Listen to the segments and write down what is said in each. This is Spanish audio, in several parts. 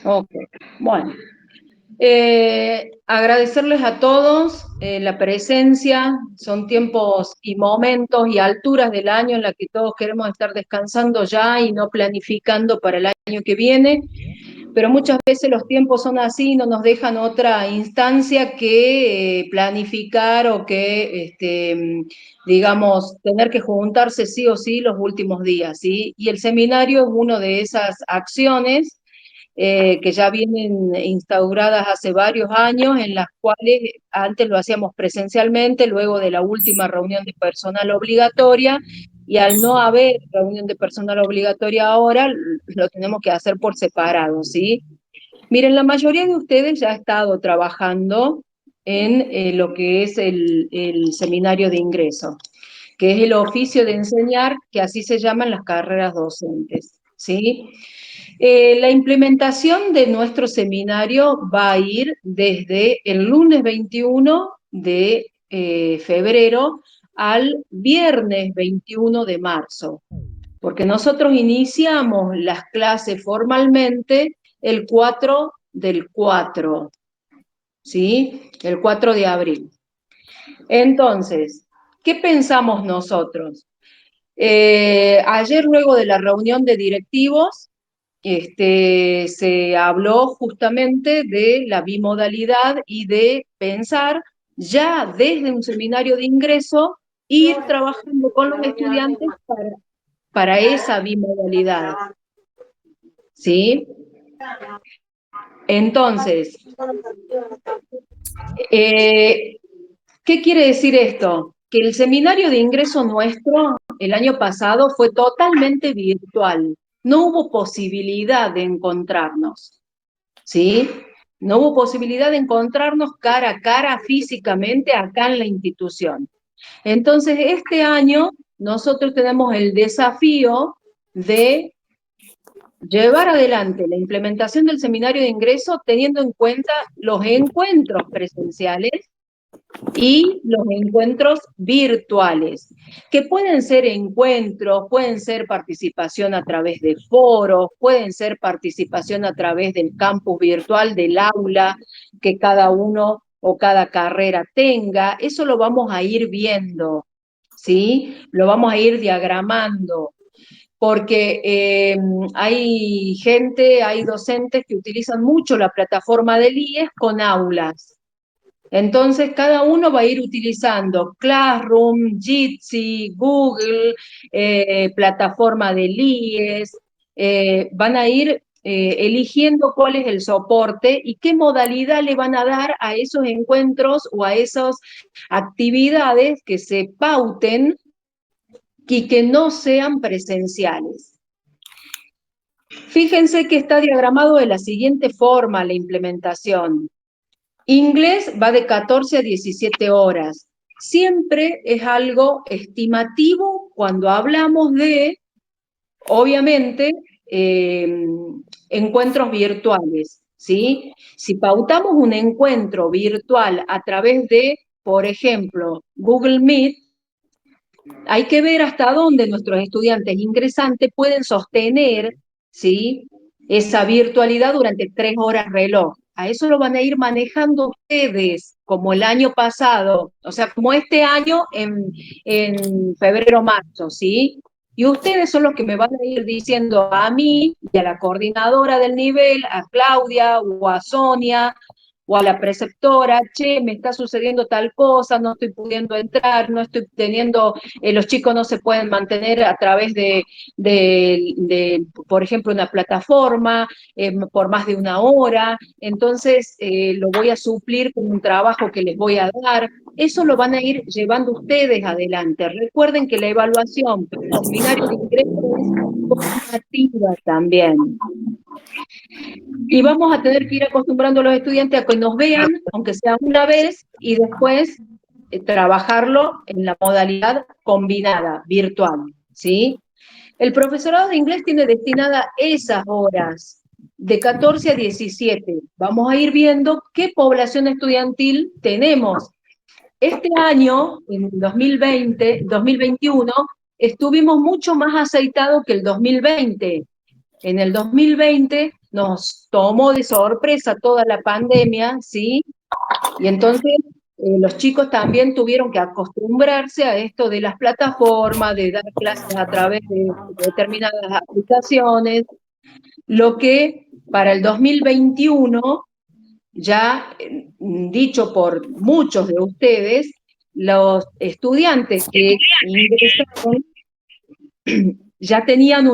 Ok, bueno. Agradecerles a todos la presencia, son tiempos y momentos y alturas del año en la que todos queremos estar descansando ya y no planificando para el año que viene, pero muchas veces los tiempos son así y no nos dejan otra instancia que planificar o que, digamos, tener que juntarse sí o sí los últimos días, ¿sí? Y el seminario es una de esas acciones que ya vienen instauradas hace varios años, en las cuales antes lo hacíamos presencialmente, luego de la última reunión de personal obligatoria, y al no haber reunión de personal obligatoria ahora, lo tenemos que hacer por separado, ¿sí? Miren, la mayoría de ustedes ya ha estado trabajando en lo que es el seminario de ingreso, que es el oficio de enseñar, que así se llaman las carreras docentes, ¿sí? La implementación de nuestro seminario va a ir desde el lunes 21 de febrero al viernes 21 de marzo, porque nosotros iniciamos las clases formalmente el 4 del 4, ¿sí? El 4 de abril. Entonces, ¿qué pensamos nosotros? Ayer, luego de la reunión de directivos, se habló justamente de la bimodalidad y de pensar ya desde un seminario de ingreso, ir trabajando con los estudiantes para esa bimodalidad, ¿sí? Entonces, eh, ¿qué quiere decir esto? Que el seminario de ingreso nuestro el año pasado fue totalmente virtual. No hubo posibilidad de encontrarnos, ¿sí? No hubo posibilidad de encontrarnos cara a cara físicamente acá en la institución. Entonces, este año nosotros tenemos el desafío de llevar adelante la implementación del seminario de ingreso teniendo en cuenta los encuentros presenciales y los encuentros virtuales, que pueden ser encuentros, pueden ser participación a través de foros, pueden ser participación a través del campus virtual del aula que cada uno o cada carrera tenga. Eso lo vamos a ir viendo, ¿sí? Lo vamos a ir diagramando, porque hay gente, hay docentes que utilizan mucho la plataforma del IES con aulas. Entonces, cada uno va a ir utilizando Classroom, Jitsi, Google, plataforma de IES, van a ir eligiendo cuál es el soporte y qué modalidad le van a dar a esos encuentros o a esas actividades que se pauten y que no sean presenciales. Fíjense que está diagramado de la siguiente forma la implementación. Inglés va de 14 a 17 horas. Siempre es algo estimativo cuando hablamos de, obviamente, encuentros virtuales, ¿sí? Si pautamos un encuentro virtual a través de, por ejemplo, Google Meet, hay que ver hasta dónde nuestros estudiantes ingresantes pueden sostener, ¿sí?, esa virtualidad durante 3 horas reloj. A eso lo van a ir manejando ustedes, como el año pasado, o sea, como este año en febrero-marzo, ¿sí? Y ustedes son los que me van a ir diciendo a mí y a la coordinadora del nivel, a Claudia o a Sonia, o a la preceptora, che, me está sucediendo tal cosa, no estoy pudiendo entrar, no estoy teniendo, los chicos no se pueden mantener a través por ejemplo, una plataforma por más de una hora, entonces lo voy a suplir con un trabajo que les voy a dar. Eso lo van a ir llevando ustedes adelante. Recuerden que la evaluación para el seminario de ingreso es formativa también. Y vamos a tener que ir acostumbrando a los estudiantes a que nos vean, aunque sea una vez, y después trabajarlo en la modalidad combinada, virtual, ¿sí? El profesorado de inglés tiene destinada esas horas, de 14 a 17. Vamos a ir viendo qué población estudiantil tenemos. Este año, en 2021, estuvimos mucho más aceitados que el 2020. En el 2020 nos tomó de sorpresa toda la pandemia, ¿sí? Y entonces los chicos también tuvieron que acostumbrarse a esto de las plataformas, de dar clases a través de determinadas aplicaciones, lo que para el 2021, ya dicho por muchos de ustedes, los estudiantes que ingresaron ya tenían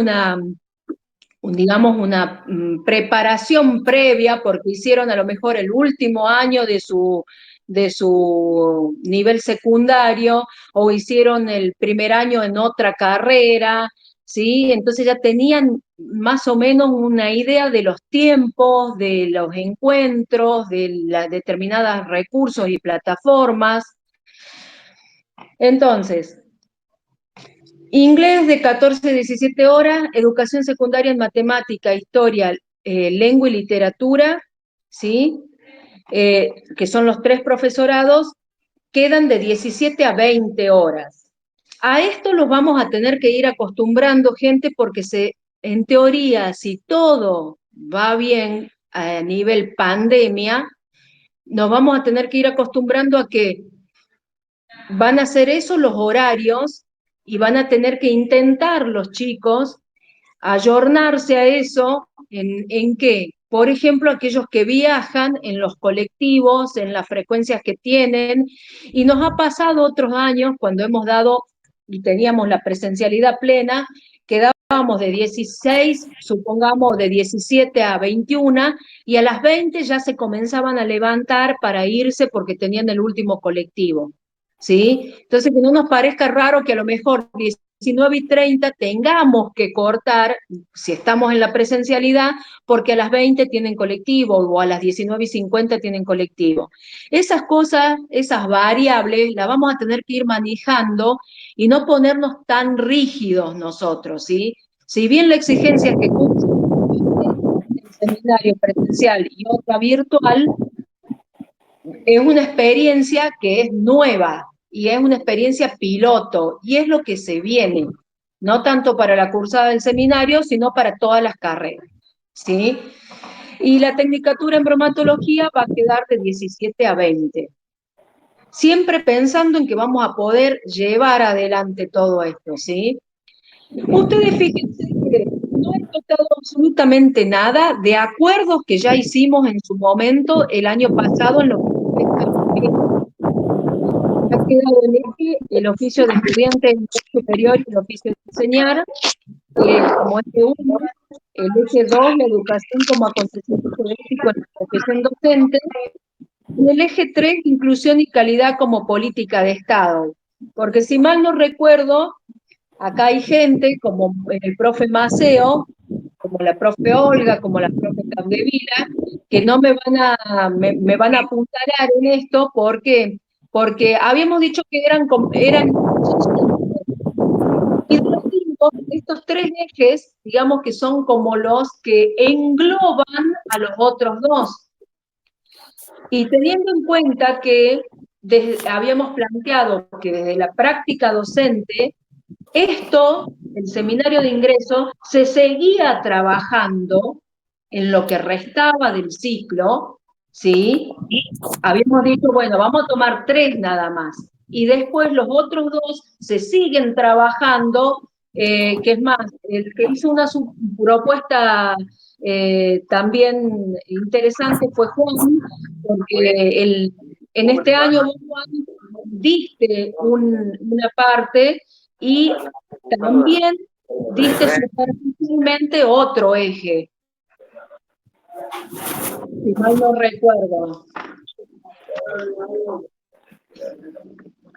digamos, una preparación previa porque hicieron a lo mejor el último año de su nivel secundario o hicieron el primer año en otra carrera, ¿sí? Entonces ya tenían más o menos una idea de los tiempos, de los encuentros, de las determinados recursos y plataformas. Entonces, inglés de 14 a 17 horas, educación secundaria en matemática, historia, lengua y literatura, ¿sí? Que son los 3 profesorados, quedan de 17 a 20 horas. A esto los vamos a tener que ir acostumbrando, gente, porque en teoría, si todo va bien a nivel pandemia, nos vamos a tener que ir acostumbrando a que van a ser esos los horarios y van a tener que intentar los chicos ayornarse a eso. ¿En qué? Por ejemplo, aquellos que viajan en los colectivos, en las frecuencias que tienen, y nos ha pasado otros años cuando hemos dado y teníamos la presencialidad plena, que dábamos de 16, supongamos de 17 a 21, y a las 20 ya se comenzaban a levantar para irse porque tenían el último colectivo. ¿Sí? Entonces, que no nos parezca raro que a lo mejor 19:30 tengamos que cortar, si estamos en la presencialidad, porque a las 20 tienen colectivo o a las 19:50 tienen colectivo. Esas cosas, esas variables, las vamos a tener que ir manejando y no ponernos tan rígidos nosotros, ¿sí? Si bien la exigencia es que cursen el seminario presencial y otra virtual, es una experiencia que es nueva y es una experiencia piloto y es lo que se viene, no tanto para la cursada del seminario, sino para todas las carreras, ¿sí? Y la tecnicatura en bromatología va a quedar de 17 a 20, siempre pensando en que vamos a poder llevar adelante todo esto, ¿sí? Ustedes fíjense que no he tocado absolutamente nada de acuerdos que ya hicimos en su momento el año pasado en lo que ha quedado en eje el oficio de estudiante en nivel superior y el oficio de enseñar, como eje 1, el eje 2, la educación como acontecimiento ético en la profesión docente, y el eje 3, inclusión y calidad como política de Estado. Porque si mal no recuerdo, acá hay gente como el profe Maceo, como la profe Olga, como la profe Capdevila, que no me van a apuntalar en esto porque habíamos dicho que son 5. Y de los 5, estos 3 ejes, digamos que son como los que engloban a los otros 2. Y teniendo en cuenta que habíamos planteado que desde la práctica docente, el seminario de ingreso, se seguía trabajando en lo que restaba del ciclo, ¿sí? Habíamos dicho, bueno, vamos a tomar 3 nada más. Y después los otros 2 se siguen trabajando, que es más, el que hizo una propuesta también interesante fue Juan, porque en este año vos, Juan, diste una parte y también diste superficialmente otro eje, si mal no recuerdo.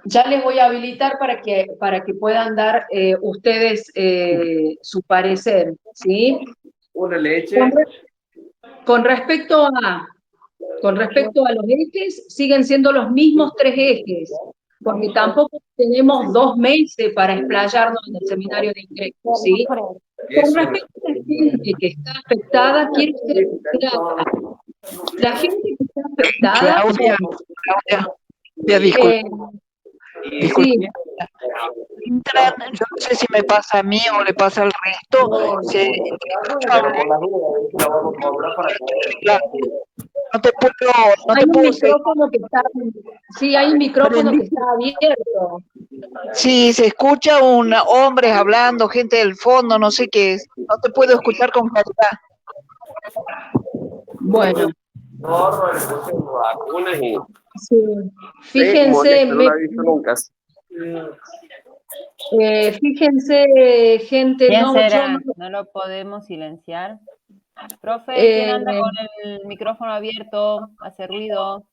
Ya les voy a habilitar para que puedan dar ustedes su parecer, ¿sí? Una leche. Con respecto a los ejes, siguen siendo los mismos 3 ejes, porque tampoco tenemos 2 meses para explayarnos en el seminario de ingreso, ¿sí? Con respecto a la gente que está afectada, quiero ser clara. La gente que está afectada... Claudia, disculpe. sí. entran, yo no sé si me pasa a mí o le pasa al resto, se escucha hablar y no te puedo, no Hay te un puedo seguir. micrófono que está, sí, hay un micrófono que está Prendiste. abierto. Sí, se escucha hombres hablando, gente del fondo, no sé qué es. No te puedo escuchar con claridad. Bueno, Ahorro, le puse vacunas y sí. sí, Fíjense, molesto, no la he visto nunca. fíjense, gente, ¿Quién no, yo no, será? No lo podemos silenciar. Profe, ¿quién eh, anda con el micrófono abierto? Hace ruido.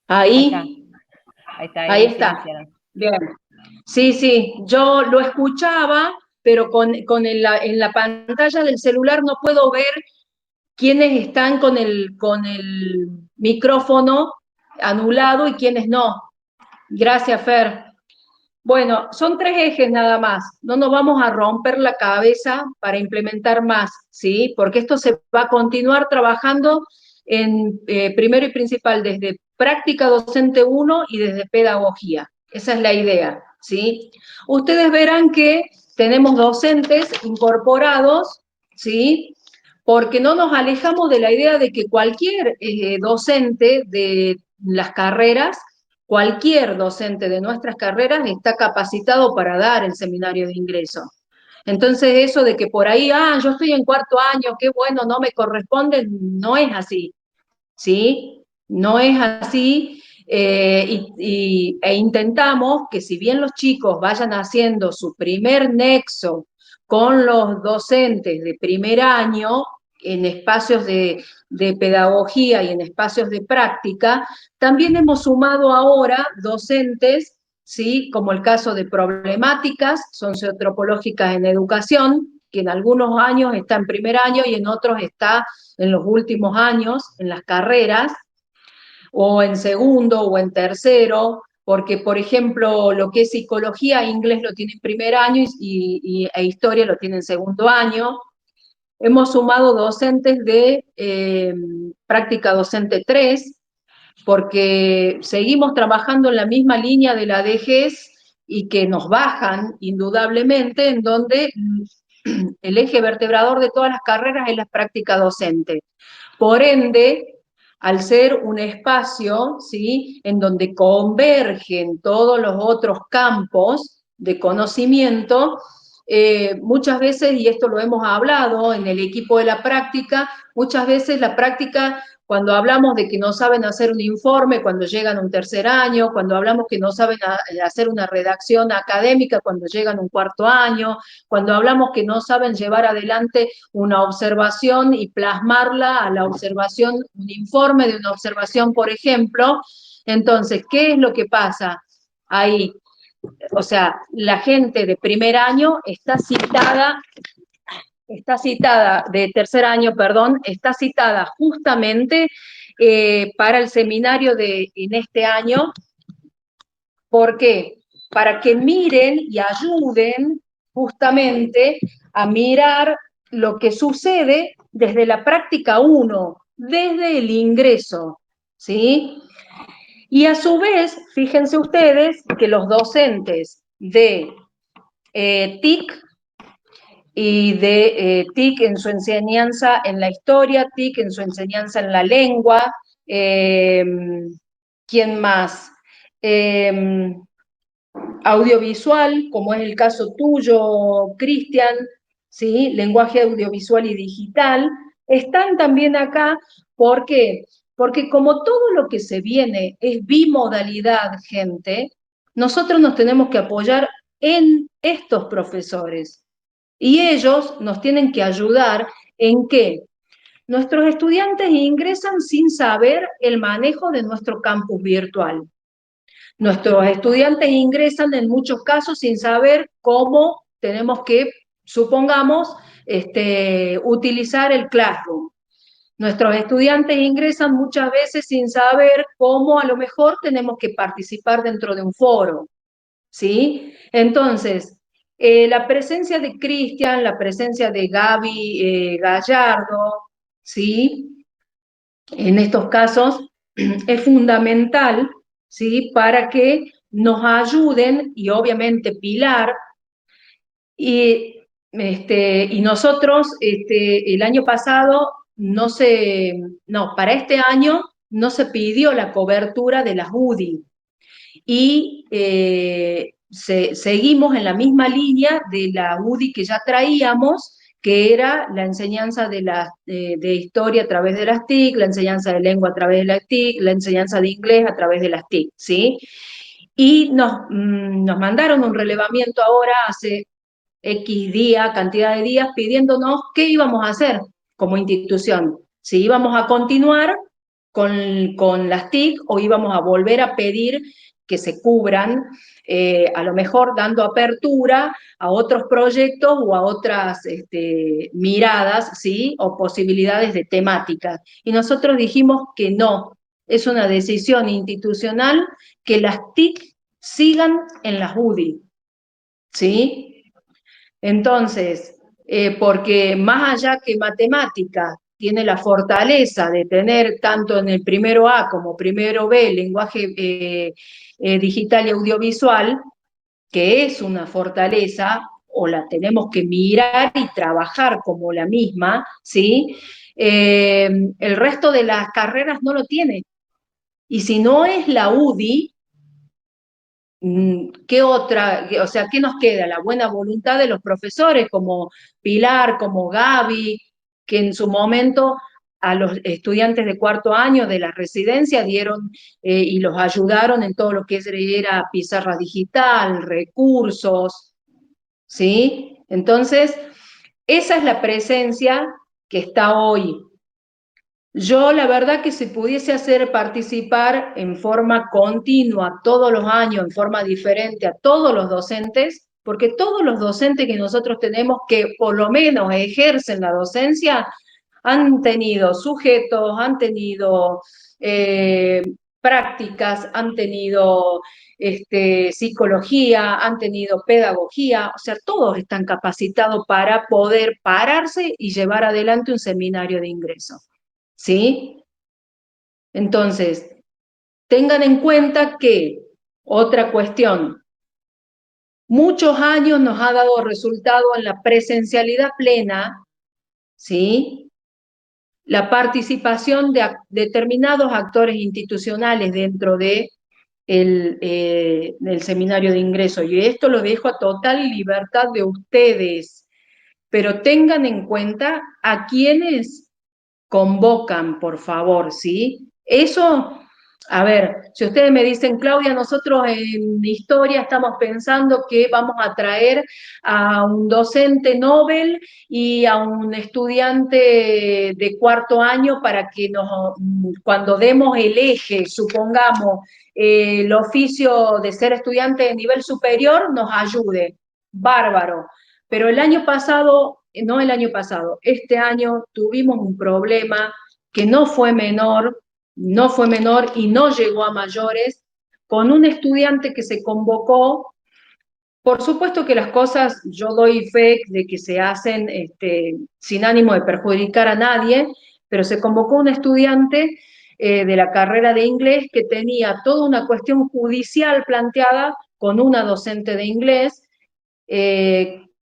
Ahí está, ahí, ahí ahí lo está. silenciaron. Bien. Sí, sí, yo lo escuchaba, pero en la pantalla del celular no puedo ver quiénes están con el micrófono anulado y quiénes no. Gracias, Fer. Bueno, son tres ejes nada más. No nos vamos a romper la cabeza para implementar más, ¿sí? Porque esto se va a continuar trabajando en primero y principal desde práctica docente uno y desde pedagogía. Esa es la idea, ¿sí? Ustedes verán que tenemos docentes incorporados, ¿sí? Porque no nos alejamos de la idea de que cualquier docente de las carreras, cualquier docente de nuestras carreras está capacitado para dar el seminario de ingreso. Entonces eso de que por ahí, yo estoy en cuarto año, qué bueno, no me corresponde, no es así, ¿sí? No es así. E intentamos que si bien los chicos vayan haciendo su primer nexo con los docentes de primer año, en espacios de pedagogía y en espacios de práctica, también hemos sumado ahora docentes, ¿sí? Como el caso de problemáticas socioantropológicas en educación, que en algunos años está en primer año y en otros está en los últimos años, en las carreras, o en segundo o en tercero, porque, por ejemplo, lo que es psicología, inglés lo tiene en primer año e historia lo tiene en segundo año. Hemos sumado docentes de práctica docente 3 porque seguimos trabajando en la misma línea de la DGES y que nos bajan indudablemente, en donde el eje vertebrador de todas las carreras es la práctica docente. Por ende, al ser un espacio, ¿sí?, en donde convergen todos los otros campos de conocimiento, muchas veces, y esto lo hemos hablado en el equipo de la práctica, muchas veces la práctica, cuando hablamos de que no saben hacer un informe cuando llegan a un tercer año, cuando hablamos que no saben hacer una redacción académica cuando llegan a un cuarto año, cuando hablamos que no saben llevar adelante una observación y plasmarla a la observación, un informe de una observación, por ejemplo. Entonces, ¿qué es lo que pasa ahí? O sea, la gente de primer año está citada, de tercer año, perdón, está citada justamente para el seminario en este año. ¿Por qué? Para que miren y ayuden justamente a mirar lo que sucede desde la práctica uno, desde el ingreso, ¿sí? Y a su vez, fíjense ustedes que los docentes de TIC y de TIC en su enseñanza en la historia, TIC en su enseñanza en la lengua, eh, ¿quién más? Eh, audiovisual, como es el caso tuyo, Cristian, ¿sí? Lenguaje audiovisual y digital, están también acá. ¿Por qué? Porque como todo lo que se viene es bimodalidad, gente, nosotros nos tenemos que apoyar en estos profesores y ellos nos tienen que ayudar en que nuestros estudiantes ingresan sin saber el manejo de nuestro campus virtual. Nuestros estudiantes ingresan en muchos casos sin saber cómo tenemos que, supongamos, utilizar el Classroom. Nuestros estudiantes ingresan muchas veces sin saber cómo a lo mejor tenemos que participar dentro de un foro, ¿sí? Entonces, la presencia de Cristian, la presencia de Gaby Gallardo, ¿sí? En estos casos es fundamental ¿sí? Para que nos ayuden, y obviamente Pilar, y nosotros el año pasado para este año no se pidió la cobertura de las UDI y seguimos en la misma línea de la UDI que ya traíamos, que era la enseñanza de historia a través de las TIC, la enseñanza de lengua a través de las TIC, la enseñanza de inglés a través de las TIC, ¿sí? Y nos mandaron un relevamiento ahora hace X día, cantidad de días, pidiéndonos qué íbamos a hacer como institución. Si íbamos a continuar con las TIC o íbamos a volver a pedir que se cubran, a lo mejor dando apertura a otros proyectos o a otras miradas, ¿sí? O posibilidades de temáticas. Y nosotros dijimos que no, es una decisión institucional que las TIC sigan en las UDI, ¿sí? Entonces, porque más allá que matemática tiene la fortaleza de tener tanto en el primero A como primero B lenguaje digital y audiovisual, que es una fortaleza, o la tenemos que mirar y trabajar como la misma, ¿sí? El resto de las carreras no lo tiene. Y si no es la UDI, ¿qué otra? O sea, ¿qué nos queda? La buena voluntad de los profesores como Pilar, como Gaby, que en su momento a los estudiantes de cuarto año de la residencia dieron y los ayudaron en todo lo que era pizarra digital, recursos, ¿sí? Entonces, esa es la presencia que está hoy. Yo, la verdad que si pudiese hacer participar en forma continua todos los años, en forma diferente a todos los docentes, porque todos los docentes que nosotros tenemos que por lo menos ejercen la docencia, han tenido sujetos, han tenido eh, prácticas, han tenido psicología, han tenido pedagogía, o sea, todos están capacitados para poder pararse y llevar adelante un seminario de ingreso. ¿Sí? Entonces, tengan en cuenta que, otra cuestión, muchos años nos ha dado resultado en la presencialidad plena, ¿sí? La participación de determinados actores institucionales dentro del seminario de ingreso. Y esto lo dejo a total libertad de ustedes, pero tengan en cuenta a quienes convocan, por favor, ¿sí? Eso, a ver, si ustedes me dicen, Claudia, nosotros en historia estamos pensando que vamos a traer a un docente Nobel y a un estudiante de cuarto año para que cuando demos el eje, supongamos, el oficio de ser estudiante de nivel superior, nos ayude. Bárbaro. Pero el año pasado, no el año pasado, este año tuvimos un problema que no fue menor y no llegó a mayores, con un estudiante que se convocó. Por supuesto que las cosas, yo doy fe de que se hacen sin ánimo de perjudicar a nadie, pero se convocó un estudiante de la carrera de inglés que tenía toda una cuestión judicial planteada con una docente de inglés,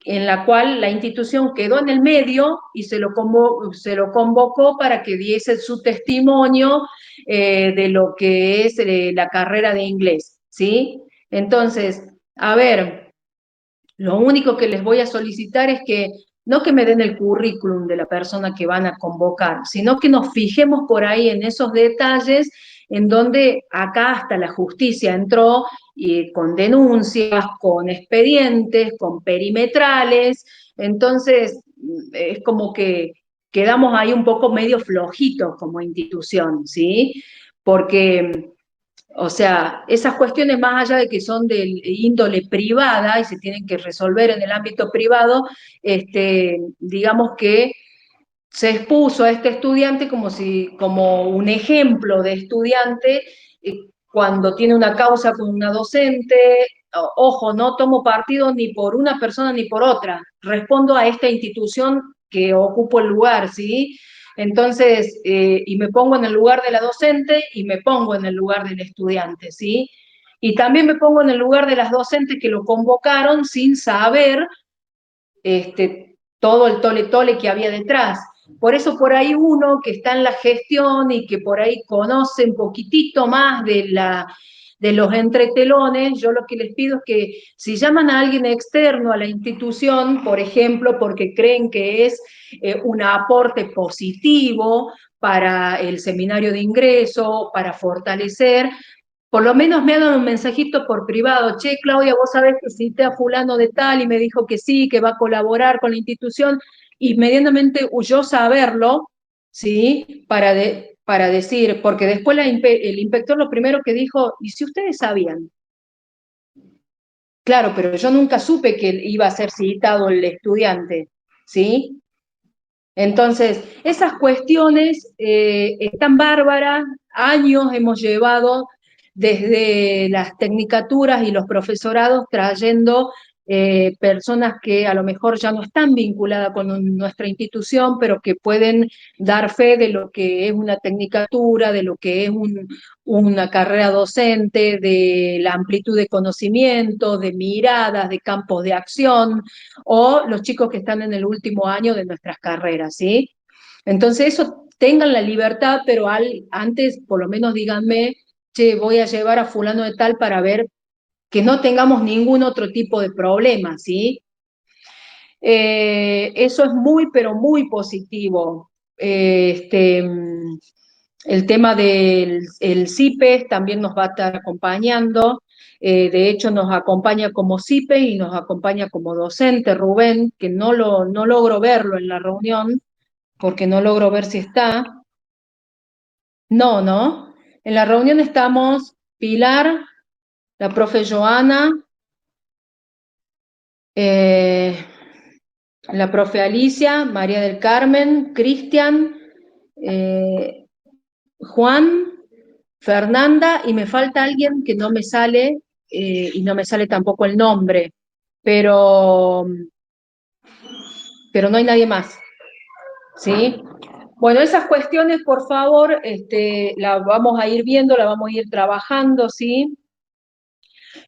en la cual la institución quedó en el medio y se lo convocó para que diese su testimonio de lo que es la carrera de inglés, ¿sí? Entonces, a ver, lo único que les voy a solicitar es que no que me den el currículum de la persona que van a convocar, sino que nos fijemos por ahí en esos detalles en donde acá hasta la justicia entró con denuncias, con expedientes, con perimetrales. Entonces es como que quedamos ahí un poco medio flojitos como institución, ¿sí? Porque o sea, esas cuestiones más allá de que son de índole privada y se tienen que resolver en el ámbito privado, digamos que se expuso a este estudiante como un ejemplo de estudiante cuando tiene una causa con una docente. Ojo, no tomo partido ni por una persona ni por otra, respondo a esta institución que ocupo el lugar, ¿sí? Entonces, y me pongo en el lugar de la docente y me pongo en el lugar del estudiante, ¿sí? Y también me pongo en el lugar de las docentes que lo convocaron sin saber todo el tole-tole que había detrás. Por eso por ahí uno que está en la gestión y que por ahí conoce un poquitito más de los entretelones, yo lo que les pido es que si llaman a alguien externo a la institución, por ejemplo, porque creen que es un aporte positivo para el seminario de ingreso, para fortalecer, por lo menos me hagan un mensajito por privado. Che, Claudia, vos sabés que cité a fulano de tal y me dijo que sí, que va a colaborar con la institución, inmediatamente yo saberlo, ¿sí? Para decir, porque después el inspector lo primero que dijo, ¿y si ustedes sabían? Claro, pero yo nunca supe que iba a ser citado el estudiante, ¿sí? Entonces, esas cuestiones están bárbaras, años hemos llevado desde las tecnicaturas y los profesorados trayendo personas que a lo mejor ya no están vinculadas con nuestra institución, pero que pueden dar fe de lo que es una tecnicatura, de lo que es una carrera docente, de la amplitud de conocimiento, de miradas, de campos de acción, o los chicos que están en el último año de nuestras carreras, ¿sí? Entonces eso, tengan la libertad, pero antes por lo menos díganme, che, voy a llevar a fulano de tal para ver que no tengamos ningún otro tipo de problema, ¿sí? Eso es muy, pero muy positivo. El tema del CIPES también nos va a estar acompañando. De hecho, nos acompaña como CIPE y nos acompaña como docente Rubén, que no logro verlo en la reunión, porque no logro ver si está. No, ¿no? En la reunión estamos Pilar, la profe Joana, eh, la profe Alicia, María del Carmen, Cristian, eh, Juan, Fernanda, y me falta alguien que no me sale, y no me sale tampoco el nombre, pero, pero no hay nadie más, ¿sí? Bueno, esas cuestiones, por favor, las vamos a ir viendo, las vamos a ir trabajando, ¿sí?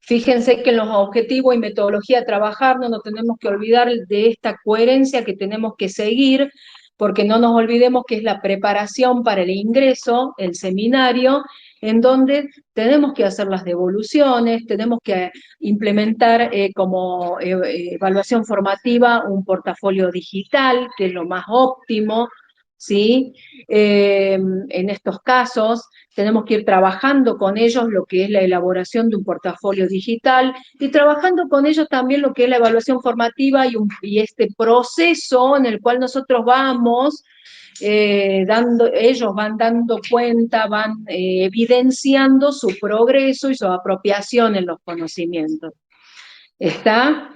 Fíjense que en los objetivos y metodología a trabajar no nos tenemos que olvidar de esta coherencia que tenemos que seguir, porque no nos olvidemos que es la preparación para el ingreso, el seminario, en donde tenemos que hacer las devoluciones, tenemos que implementar como evaluación formativa un portafolio digital, que es lo más óptimo, ¿sí? En estos casos tenemos que ir trabajando con ellos lo que es la elaboración de un portafolio digital y trabajando con ellos también lo que es la evaluación formativa y este proceso en el cual nosotros vamos ellos van dando cuenta, van evidenciando su progreso y su apropiación en los conocimientos. ¿Está?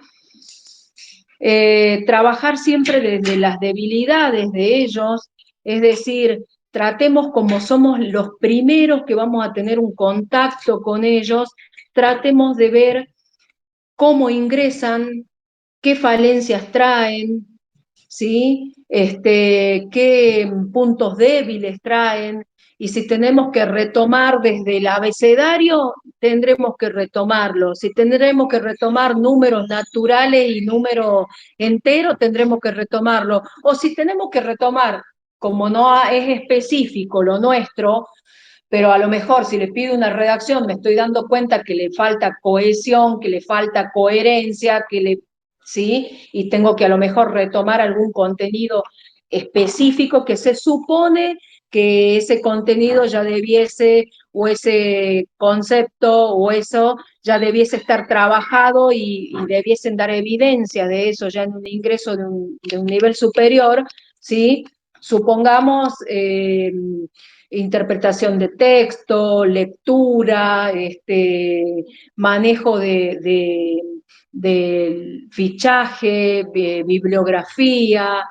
Trabajar siempre desde las debilidades de ellos, es decir, tratemos como somos los primeros que vamos a tener un contacto con ellos, tratemos de ver cómo ingresan, qué falencias traen, ¿sí? Qué puntos débiles traen, y si tenemos que retomar desde el abecedario, tendremos que retomarlo. Si tendremos que retomar números naturales y números enteros, tendremos que retomarlo. O si tenemos que retomar, como no es específico lo nuestro, pero a lo mejor si le pido una redacción me estoy dando cuenta que le falta cohesión, que le falta coherencia, ¿sí? Y tengo que a lo mejor retomar algún contenido específico que se supone que ese contenido ya debiese, o ese concepto, o eso ya debiese estar trabajado y debiesen dar evidencia de eso ya en un ingreso de un nivel superior, ¿sí? Supongamos interpretación de texto, lectura, manejo del fichaje, bibliografía.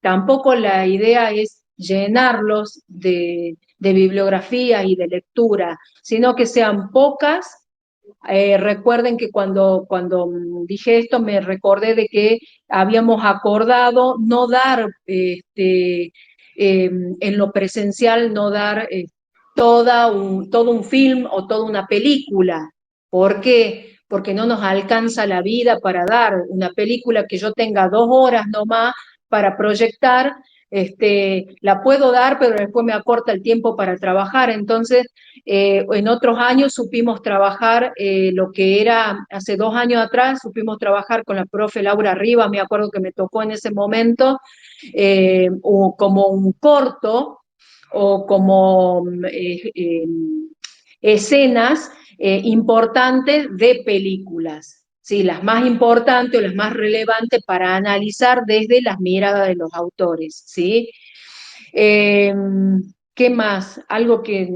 Tampoco la idea es llenarlos de bibliografía y de lectura, sino que sean pocas, Recuerden que cuando dije esto me recordé de que habíamos acordado no dar, en lo presencial, no dar todo un film o toda una película. ¿Por qué? Porque no nos alcanza la vida para dar una película que yo tenga 2 horas nomás para proyectar. La puedo dar, pero después me acorta el tiempo para trabajar. Entonces, en otros años supimos trabajar lo que era, hace 2 años atrás, supimos trabajar con la profe Laura Riva, me acuerdo que me tocó en ese momento, o como un corto, o como escenas importantes de películas. Sí, las más importantes o las más relevantes para analizar desde las miradas de los autores, ¿sí? Eh, ¿Qué más? Algo que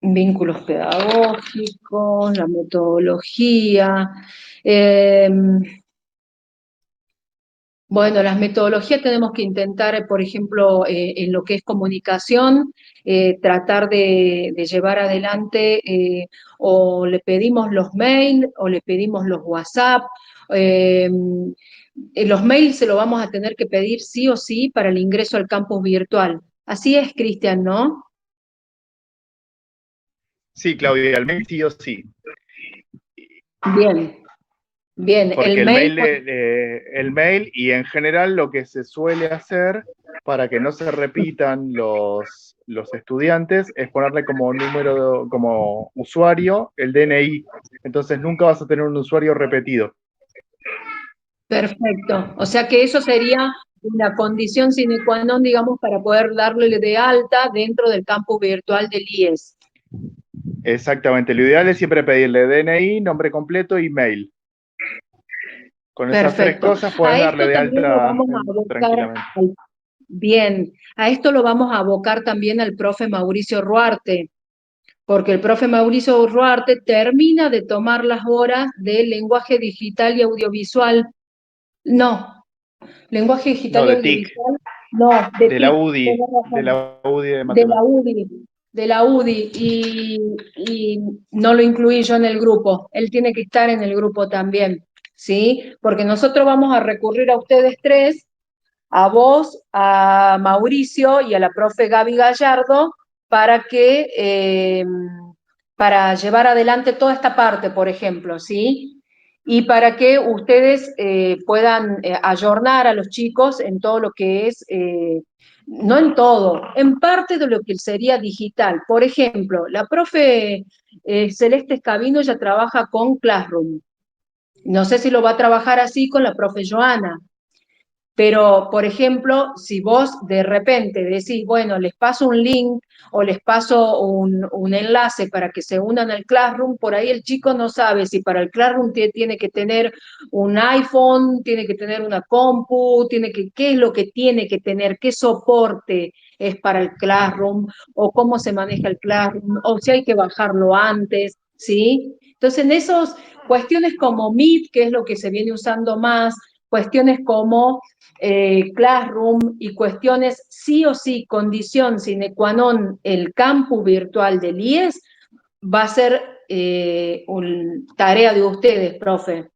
vínculos pedagógicos, la metodología. Eh, bueno, las metodologías tenemos que intentar, por ejemplo, en lo que es comunicación, tratar de llevar adelante, o le pedimos los mails o le pedimos los WhatsApp. eh, los mails se lo vamos a tener que pedir sí o sí para el ingreso al campus virtual. Así es, Cristian, ¿no? Sí, Claudia, el mail sí o sí. Bien, bien. Porque El mail, el mail y en general lo que se suele hacer para que no se repitan los estudiantes es ponerle como número, como usuario el DNI. Entonces nunca vas a tener un usuario repetido. perfecto. O sea que eso sería una condición sine qua non, digamos, para poder darle de alta dentro del campus virtual del IES. Exactamente. Lo ideal es siempre pedirle DNI, nombre completo y mail. Con esas tres Perfecto. cosas puedes A darle esto de también lo alta vamos a abocar, tranquilamente. bien, a esto lo vamos a abocar también al profe Mauricio Ruarte, porque el profe Mauricio Ruarte termina de tomar las horas de lenguaje digital y audiovisual. No, lenguaje No, digital y de TIC, audiovisual, no, de de la TIC, UDI, tenés de razón. la UDI de De la matemáticas. UDI, de la UDI, y no lo incluí yo en el grupo. Él tiene que estar en el grupo también, ¿sí? Porque nosotros vamos a recurrir a ustedes tres, a vos, a Mauricio y a la profe Gaby Gallardo, para que, para llevar adelante toda esta parte, por ejemplo, ¿sí? Y para que ustedes puedan ayornar a los chicos en todo lo que es, no en todo, en parte de lo que sería digital. Por ejemplo, la profe Celeste Escabino ya trabaja con Classroom. No sé si lo va a trabajar así con la profe Joana. Pero, por ejemplo, si vos de repente decís, bueno, les paso un link o les paso un enlace para que se unan al Classroom, por ahí el chico no sabe si para el Classroom tiene que tener un iPhone, tiene que tener una compu, qué es lo que tiene que tener, qué soporte es para el Classroom, o cómo se maneja el Classroom, o si hay que bajarlo antes, ¿sí? Entonces, en esas cuestiones como Meet, que es lo que se viene usando más, cuestiones como Classroom y cuestiones sí o sí, condición sine qua non, el campus virtual del IES, va a ser tarea de ustedes, profe.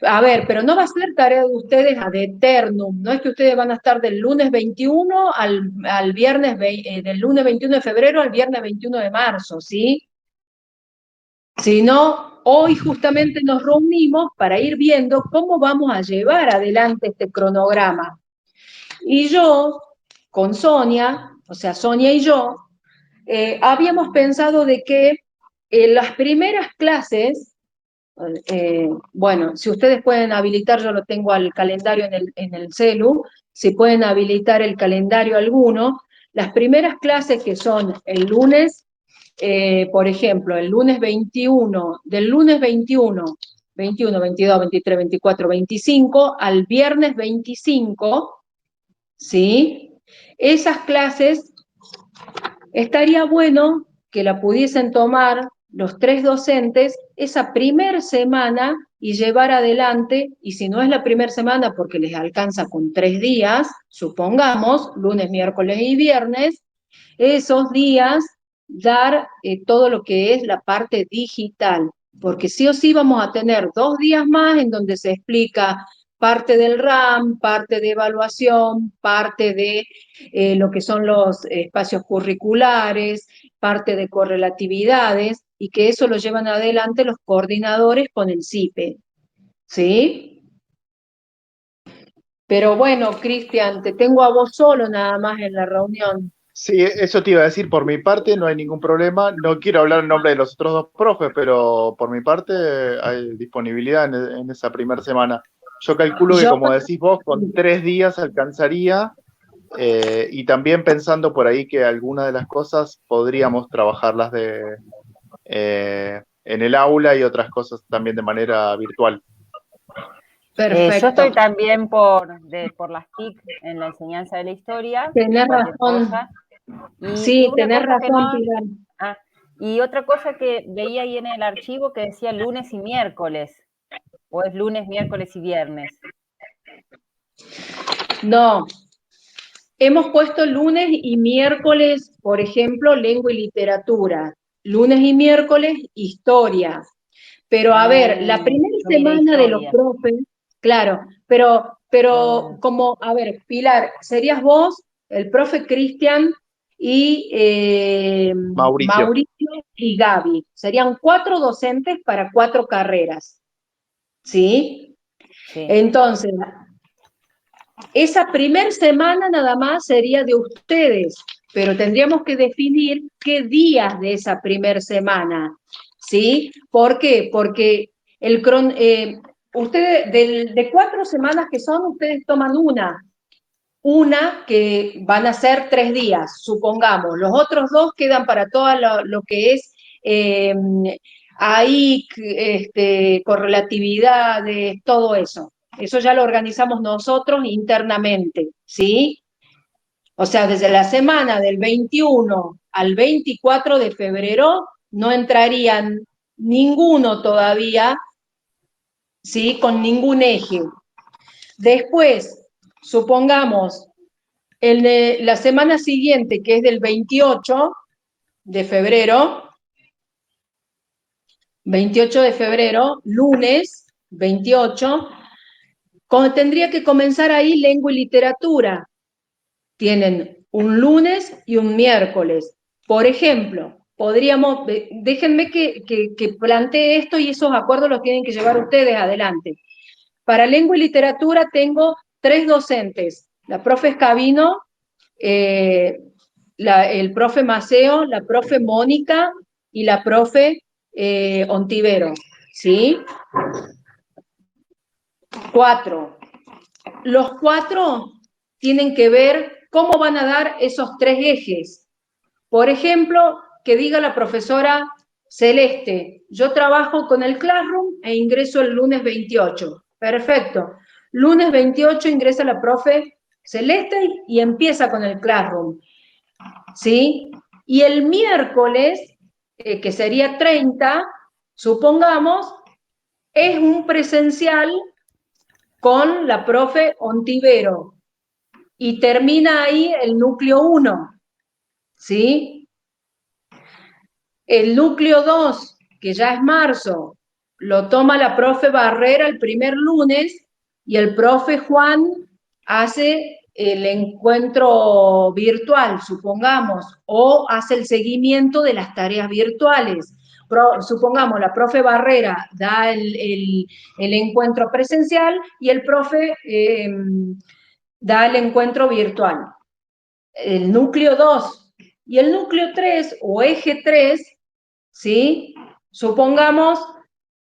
A ver, pero no va a ser tarea de ustedes ad eternum, no es que ustedes van a estar del lunes 21 al viernes, del lunes 21 de febrero al viernes 21 de marzo, ¿sí? Sino hoy justamente nos reunimos para ir viendo cómo vamos a llevar adelante este cronograma. Y yo, con Sonia, o sea, Sonia y yo, habíamos pensado de que en las primeras clases, bueno, si ustedes pueden habilitar, yo lo tengo al calendario en el celu, si pueden habilitar el calendario alguno, las primeras clases que son el lunes, por ejemplo, el lunes 21, del lunes 21, 21, 22, 23, 24, 25, al viernes 25, ¿sí? Esas clases estaría bueno que la pudiesen tomar los tres docentes esa primer semana y llevar adelante, y si no es la primera semana porque les alcanza con 3 días, supongamos, lunes, miércoles y viernes, esos días dar todo lo que es la parte digital, porque sí o sí vamos a tener 2 días más en donde se explica parte del RAM, parte de evaluación, parte de lo que son los espacios curriculares, parte de correlatividades, y que eso lo llevan adelante los coordinadores con el CIPE, ¿sí? Pero bueno, Cristian, te tengo a vos solo nada más en la reunión. Sí, eso te iba a decir, por mi parte no hay ningún problema. No quiero hablar en nombre de los otros dos profes, pero por mi parte hay disponibilidad en esa primera semana. Yo calculo que, Yo, como decís vos, con 3 días alcanzaría, y también pensando por ahí que algunas de las cosas podríamos trabajarlas en el aula y otras cosas también de manera virtual. Yo perfecto. estoy también por las TIC en la enseñanza de la historia. Tenés Cualquier razón. cosa. Y Sí, una tenés cosa que razón, no. Pilar. Y otra cosa que veía ahí en el archivo que decía lunes y miércoles. ¿O es lunes, miércoles y viernes? No, hemos puesto lunes y miércoles, por ejemplo, lengua y literatura. Lunes y miércoles, historia. Pero a ver, la primera Yo miré semana de los historia. profes, claro, pero como, a ver, Pilar, serías vos, el profe Cristian y Mauricio. Mauricio y Gaby. Serían 4 docentes para 4 carreras, ¿sí? Sí. Entonces, esa primera semana nada más sería de ustedes, pero tendríamos que definir qué días de esa primera semana, ¿sí? ¿Por qué? Porque ustedes, de 4 semanas que son, ustedes toman una que van a ser 3 días, supongamos. Los otros 2 quedan para todo lo que es AIC, correlatividades, todo eso. Eso ya lo organizamos nosotros internamente, ¿sí? O sea, desde la semana del 21 al 24 de febrero no entrarían ninguno todavía, ¿sí? Con ningún eje. Después, supongamos, la semana siguiente, que es del 28 de febrero, 28 de febrero, lunes 28, tendría que comenzar ahí lengua y literatura. Tienen un lunes y un miércoles. Por ejemplo, déjenme que plantee esto y esos acuerdos los tienen que llevar ustedes adelante. Para lengua y literatura tengo 3 docentes, la profe Escabino, el profe Maceo, la profe Mónica y la profe Ontivero, ¿sí? 4. Los 4 tienen que ver cómo van a dar esos 3 ejes. Por ejemplo, que diga la profesora Celeste, yo trabajo con el Classroom e ingreso el lunes 28. Perfecto. Lunes 28 ingresa la profe Celeste y empieza con el Classroom, ¿sí? Y el miércoles, que sería 30, supongamos, es un presencial con la profe Ontivero y termina ahí el núcleo 1, ¿sí? El núcleo 2, que ya es marzo, lo toma la profe Barrera el primer lunes y el profe Juan hace el encuentro virtual, supongamos, o hace el seguimiento de las tareas virtuales. Supongamos, la profe Barrera da el encuentro presencial y el profe da el encuentro virtual. El núcleo 2 y el núcleo 3 o eje 3, ¿sí? Supongamos,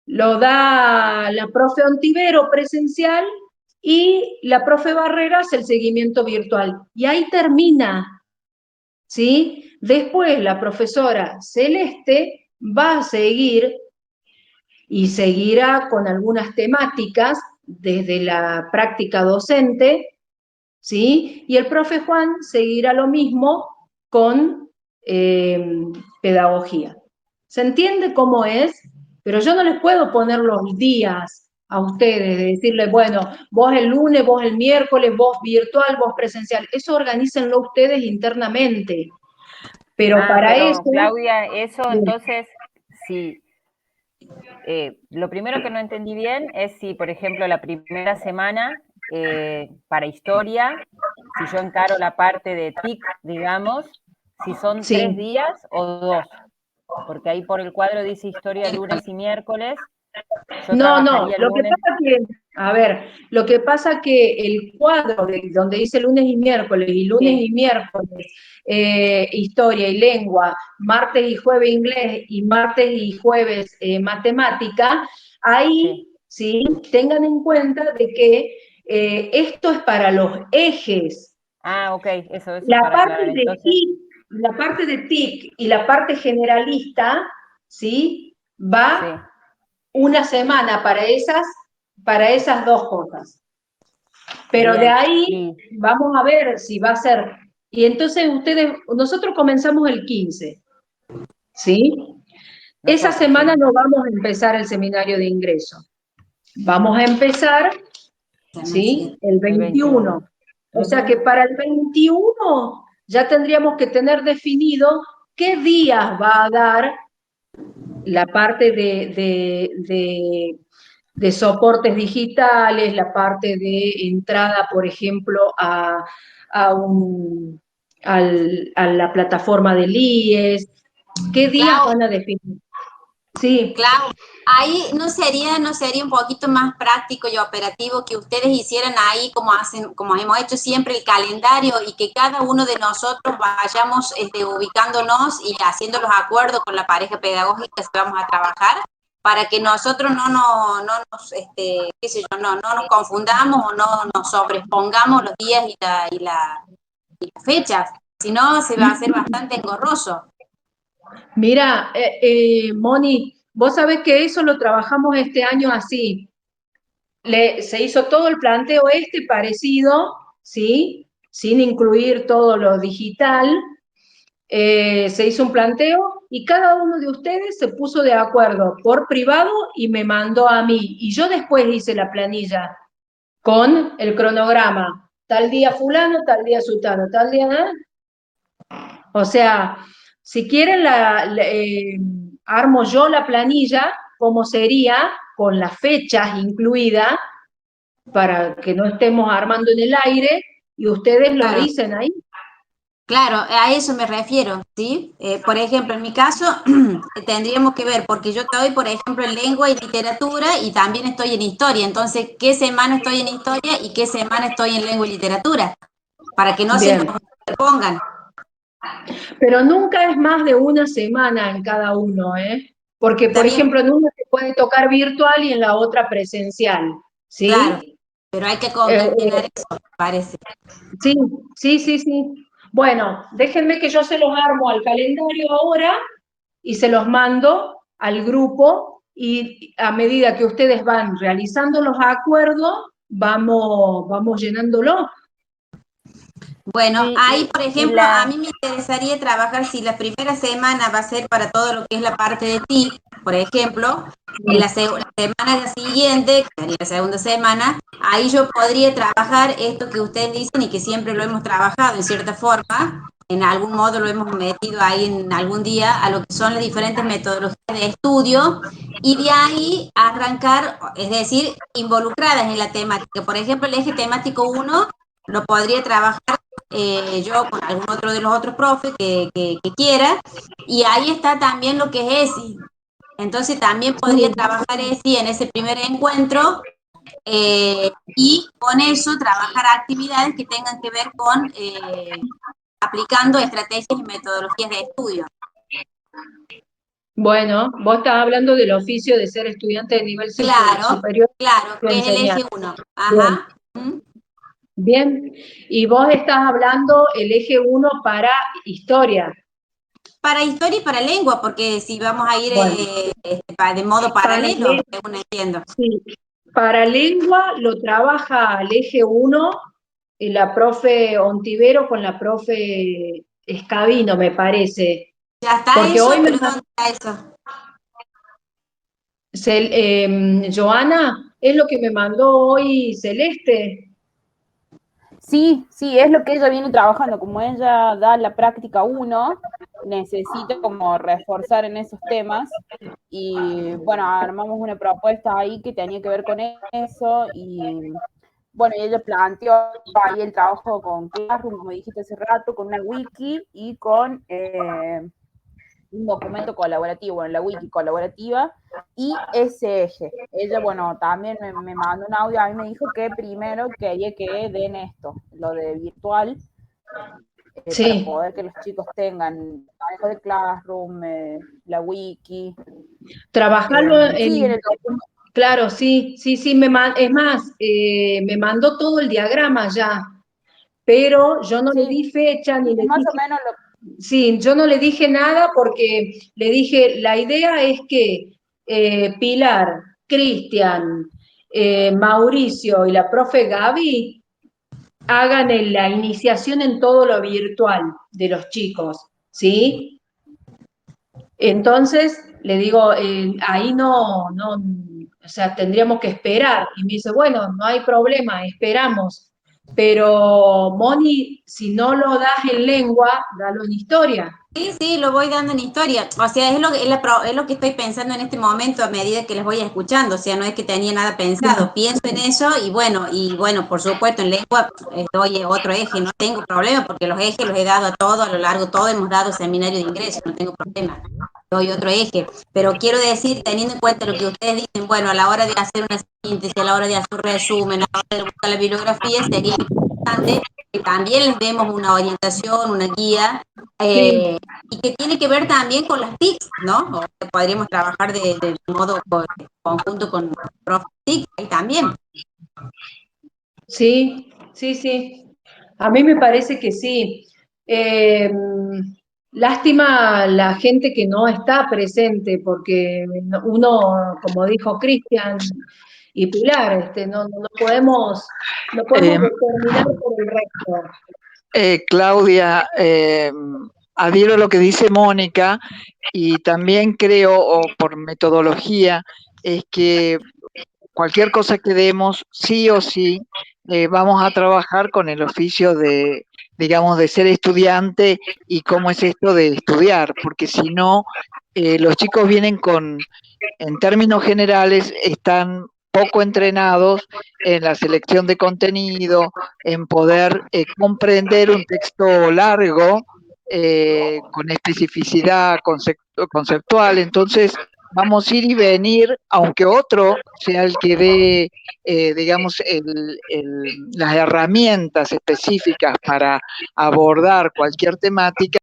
lo da la profe Ontivero presencial y la profe Barreras el seguimiento virtual. Y ahí termina, ¿sí? Después la profesora Celeste va a seguir y seguirá con algunas temáticas desde la práctica docente, ¿sí? Y el profe Juan seguirá lo mismo con pedagogía. ¿Se entiende cómo es? Pero yo no les puedo poner los días a ustedes, de decirles, bueno, vos el lunes, vos el miércoles, vos virtual, vos presencial. Eso organícenlo ustedes internamente, Pero para pero eso, Claudia, eso entonces, si lo primero que no entendí bien es si, por ejemplo, la primera semana para historia, si yo encaro la parte de TIC, digamos, si son 3 sí. días o 2, porque ahí por el cuadro dice historia lunes y miércoles, yo No, no, trabajaría el lo que lunes. pasa que, a ver, lo que pasa que el cuadro donde dice lunes y lunes Sí. y miércoles, historia y lengua, martes y jueves inglés y martes y jueves matemática, ahí sí, tengan en cuenta de que esto es para los ejes. Ah, ok, eso La para parte aclarar. de Entonces, TIC, la parte de TIC y la parte generalista, ¿sí? Va sí. una semana para esas dos cosas. Pero de Bien. ahí vamos a ver si va a ser. Y entonces nosotros comenzamos el 15, ¿sí? Esa Nosotros, semana sí. no vamos a empezar el seminario de ingreso. Vamos a empezar, ¿sí? El El 21. 21. O sea que para el 21 ya tendríamos que tener definido qué días va a dar la parte de soportes digitales, la parte de entrada, por ejemplo, a, un, a la plataforma del IES. ¿Qué días Clau, van a definir? Sí, Clau, ahí no sería un poquito más práctico y operativo que ustedes hicieran ahí como hemos hecho siempre el calendario y que cada uno de nosotros vayamos ubicándonos y haciendo los acuerdos con la pareja pedagógica que vamos a trabajar para que nosotros no nos, qué sé yo, no nos confundamos o no nos sobrepongamos los días y las fechas, si no se va a hacer bastante engorroso. mira, Moni, vos sabés que eso lo trabajamos este año así. Se hizo todo el planteo parecido, ¿sí? Sin incluir todo lo digital. Se hizo un planteo y cada uno de ustedes se puso de acuerdo por privado y me mandó a mí. Y yo después hice la planilla con el cronograma. Tal día fulano, tal día sultano, tal día... O sea, si quieren, armo yo la planilla, como sería, con las fechas incluidas, para que no estemos armando en el aire, y ustedes lo Claro. dicen ahí. Claro, a eso me refiero, ¿sí? Por ejemplo, en mi caso, tendríamos que ver, porque yo estoy, por ejemplo, en lengua y literatura y también estoy en historia. Entonces, ¿qué semana estoy en historia y qué semana estoy en lengua y literatura? Para que no se Bien. nos pongan. Pero nunca es más de una semana en cada uno, ¿eh? Porque, por También, ejemplo, en una se puede tocar virtual y en la otra presencial, claro, ¿sí? pero hay que Eh, concatenar eso, parece. sí, sí, sí, sí. Bueno, déjenme que yo se los armo al calendario ahora y se los mando al grupo y a medida que ustedes van realizando los acuerdos, vamos llenándolo. Bueno, Sí, ahí, por y ejemplo, a la, mí me interesaría trabajar si la primera semana va a ser para todo lo que es la parte de TIC, por ejemplo, en la semana siguiente, que sería la segunda semana, ahí yo podría trabajar esto que ustedes dicen y que siempre lo hemos trabajado en cierta forma, en algún modo lo hemos metido ahí en algún día a lo que son las diferentes metodologías de estudio y de ahí arrancar, es decir, involucradas en la temática. Por ejemplo, el eje temático 1 lo podría trabajar yo con algún otro de los otros profes que quiera, y ahí está también lo que es ESI. Entonces también podría trabajar ESI en ese primer encuentro y con eso trabajar actividades que tengan que ver con aplicando estrategias y metodologías de estudio. Bueno, vos estás hablando del oficio de ser estudiante de nivel Claro, superior claro, de que es el enseñar. eje 1. Bien, Ajá. ¿Mm? bien. Y vos estás hablando el eje 1 para historia. Para historia y para lengua, porque si vamos a ir Bueno, de modo para, paralelo, según entiendo. sí, para lengua lo trabaja al eje 1 la profe Ontivero con la profe Escabino, me parece. Ya está Porque eso, hoy pero ¿dónde está eso? Joana, es lo que me mandó hoy Celeste. Sí, sí, es lo que ella viene trabajando. Como ella da la práctica 1, necesita como reforzar en esos temas. Y bueno, armamos una propuesta ahí que tenía que ver con eso. Y bueno, y ella planteó ahí el trabajo con Classroom, como dijiste hace rato, con una wiki y con un documento colaborativo, bueno, la wiki colaborativa y ese eje. Ella, bueno, también me mandó un audio, a mí me dijo que primero quería que den esto, lo de virtual, para Sí, poder que los chicos tengan manejo de Classroom, la wiki. trabajarlo Sí, en en, el documento. claro, sí, sí, sí, es más, me mandó todo el diagrama ya, pero yo no le Sí, di fecha ni le es más o dije, menos lo. sí, yo no le dije nada porque le dije, la idea es que Pilar, Cristian, Mauricio y la profe Gaby hagan la iniciación en todo lo virtual de los chicos, ¿sí? Entonces, le digo, ahí no, o sea, tendríamos que esperar. Y me dice, bueno, no hay problema, esperamos. Pero, Moni, si no lo das en lengua, dalo en historia. Sí, sí, lo voy dando en historia. O sea, es lo que estoy pensando en este momento a medida que les voy escuchando. O sea, no es que tenía nada pensado. Pienso en eso y bueno, por supuesto, en lengua doy otro eje. No tengo problema porque los ejes los he dado a todo, a lo largo, todo hemos dado seminario de ingreso, no tengo problema. Doy otro eje. Pero quiero decir, teniendo en cuenta lo que ustedes dicen, bueno, a la hora de hacer una síntesis, a la hora de hacer un resumen, a la hora de buscar la bibliografía, sería importante que también les demos una orientación, una guía. Sí, Y que tiene que ver también con las TICs, ¿no? O que podríamos trabajar de modo conjunto con profe TIC ahí también. sí, sí, sí. A mí me parece que sí. Eh, Lástima la gente que no está presente, porque uno, como dijo Cristian y Pilar, no podemos Eh, determinar por el resto. Claudia, adhiero a lo que dice Mónica y también creo, o por metodología, es que cualquier cosa que demos, sí o sí, vamos a trabajar con el oficio de, digamos, de ser estudiante y cómo es esto de estudiar, porque si no, los chicos vienen con, en términos generales, están poco entrenados en la selección de contenido, en poder comprender un texto largo con especificidad conceptual. Entonces, vamos a ir y venir, aunque otro sea el que dé, digamos, las herramientas específicas para abordar cualquier temática,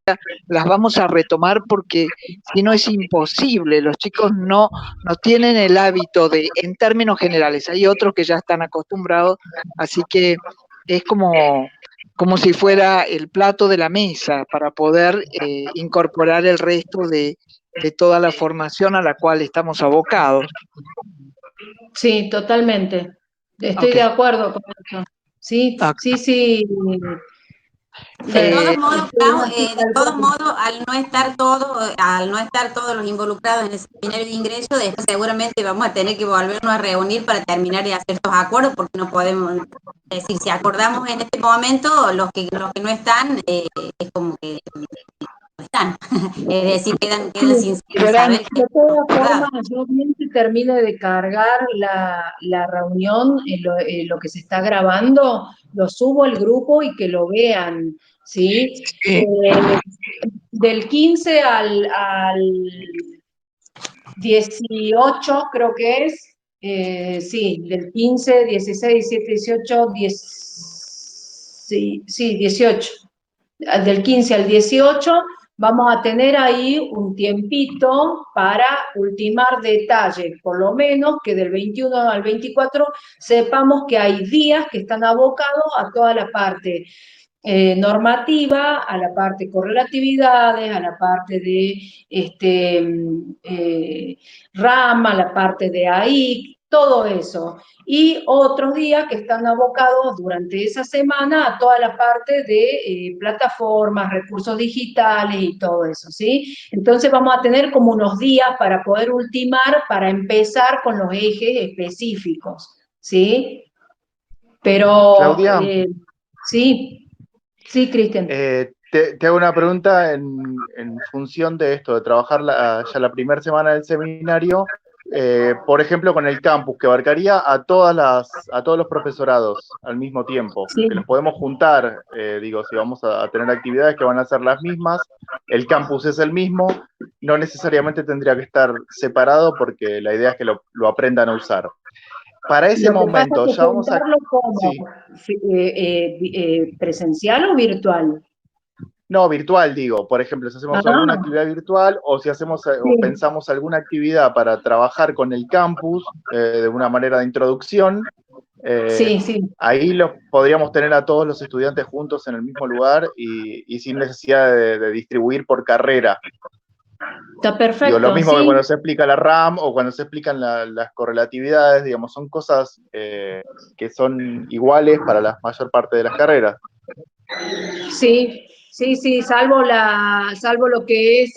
las vamos a retomar porque si no es imposible, los chicos no tienen el hábito de, en términos generales, hay otros que ya están acostumbrados, así que es como si fuera el plato de la mesa para poder incorporar el resto de toda la formación a la cual estamos abocados. Sí, totalmente. Estoy Ok. de acuerdo con eso. Sí, Ok. sí, sí. De todos modos, Estoy Clau, así de tal todos cual. modos, al no estar todos los involucrados en el seminario de ingreso, después seguramente vamos a tener que volvernos a reunir para terminar de hacer estos acuerdos, porque no podemos decir, si acordamos en este momento, los que no están, es como que no están. Es decir, quedan Sí, sin verán, saber que de hemos todas acordado. formas, yo bien que termine de cargar la reunión, lo que se está grabando, lo subo al grupo y que lo vean, ¿sí? Sí. Del 15 al 18 creo que es, sí, del 15, 16, 17, 18, 10, sí, sí, 18. Del 15 al 18 vamos a tener ahí un tiempito para ultimar detalles, por lo menos que del 21 al 24 sepamos que hay días que están abocados a toda la parte normativa, a la parte de correlatividades, a la parte de rama, a la parte de AI, todo eso. Y otros días que están abocados durante esa semana a toda la parte de plataformas, recursos digitales y todo eso, ¿sí? Entonces vamos a tener como unos días para poder ultimar, para empezar con los ejes específicos, ¿sí? Pero Claudia, Sí, sí, Cristian. Te hago una pregunta en función de esto, de trabajar ya la primera semana del seminario, por ejemplo, con el campus, que abarcaría a todos los profesorados al mismo tiempo, Sí. que los podemos juntar, digo, si vamos a tener actividades que van a ser las mismas, el campus es el mismo, no necesariamente tendría que estar separado porque la idea es que lo aprendan a usar. Para ese Lo que pasa momento, es que ya vamos a... juntarlo como Sí. presencial o virtual. No, virtual, digo. Por ejemplo, si hacemos alguna actividad virtual o si hacemos o Sí. pensamos alguna actividad para trabajar con el campus de una manera de introducción, Sí, sí. ahí podríamos tener a todos los estudiantes juntos en el mismo lugar y sin necesidad de distribuir por carrera. Está Digo, perfecto, lo mismo que sí. cuando se explica la RAM o cuando se explican las correlatividades, digamos, son cosas que son iguales para la mayor parte de las carreras. Sí, sí, sí, salvo lo que es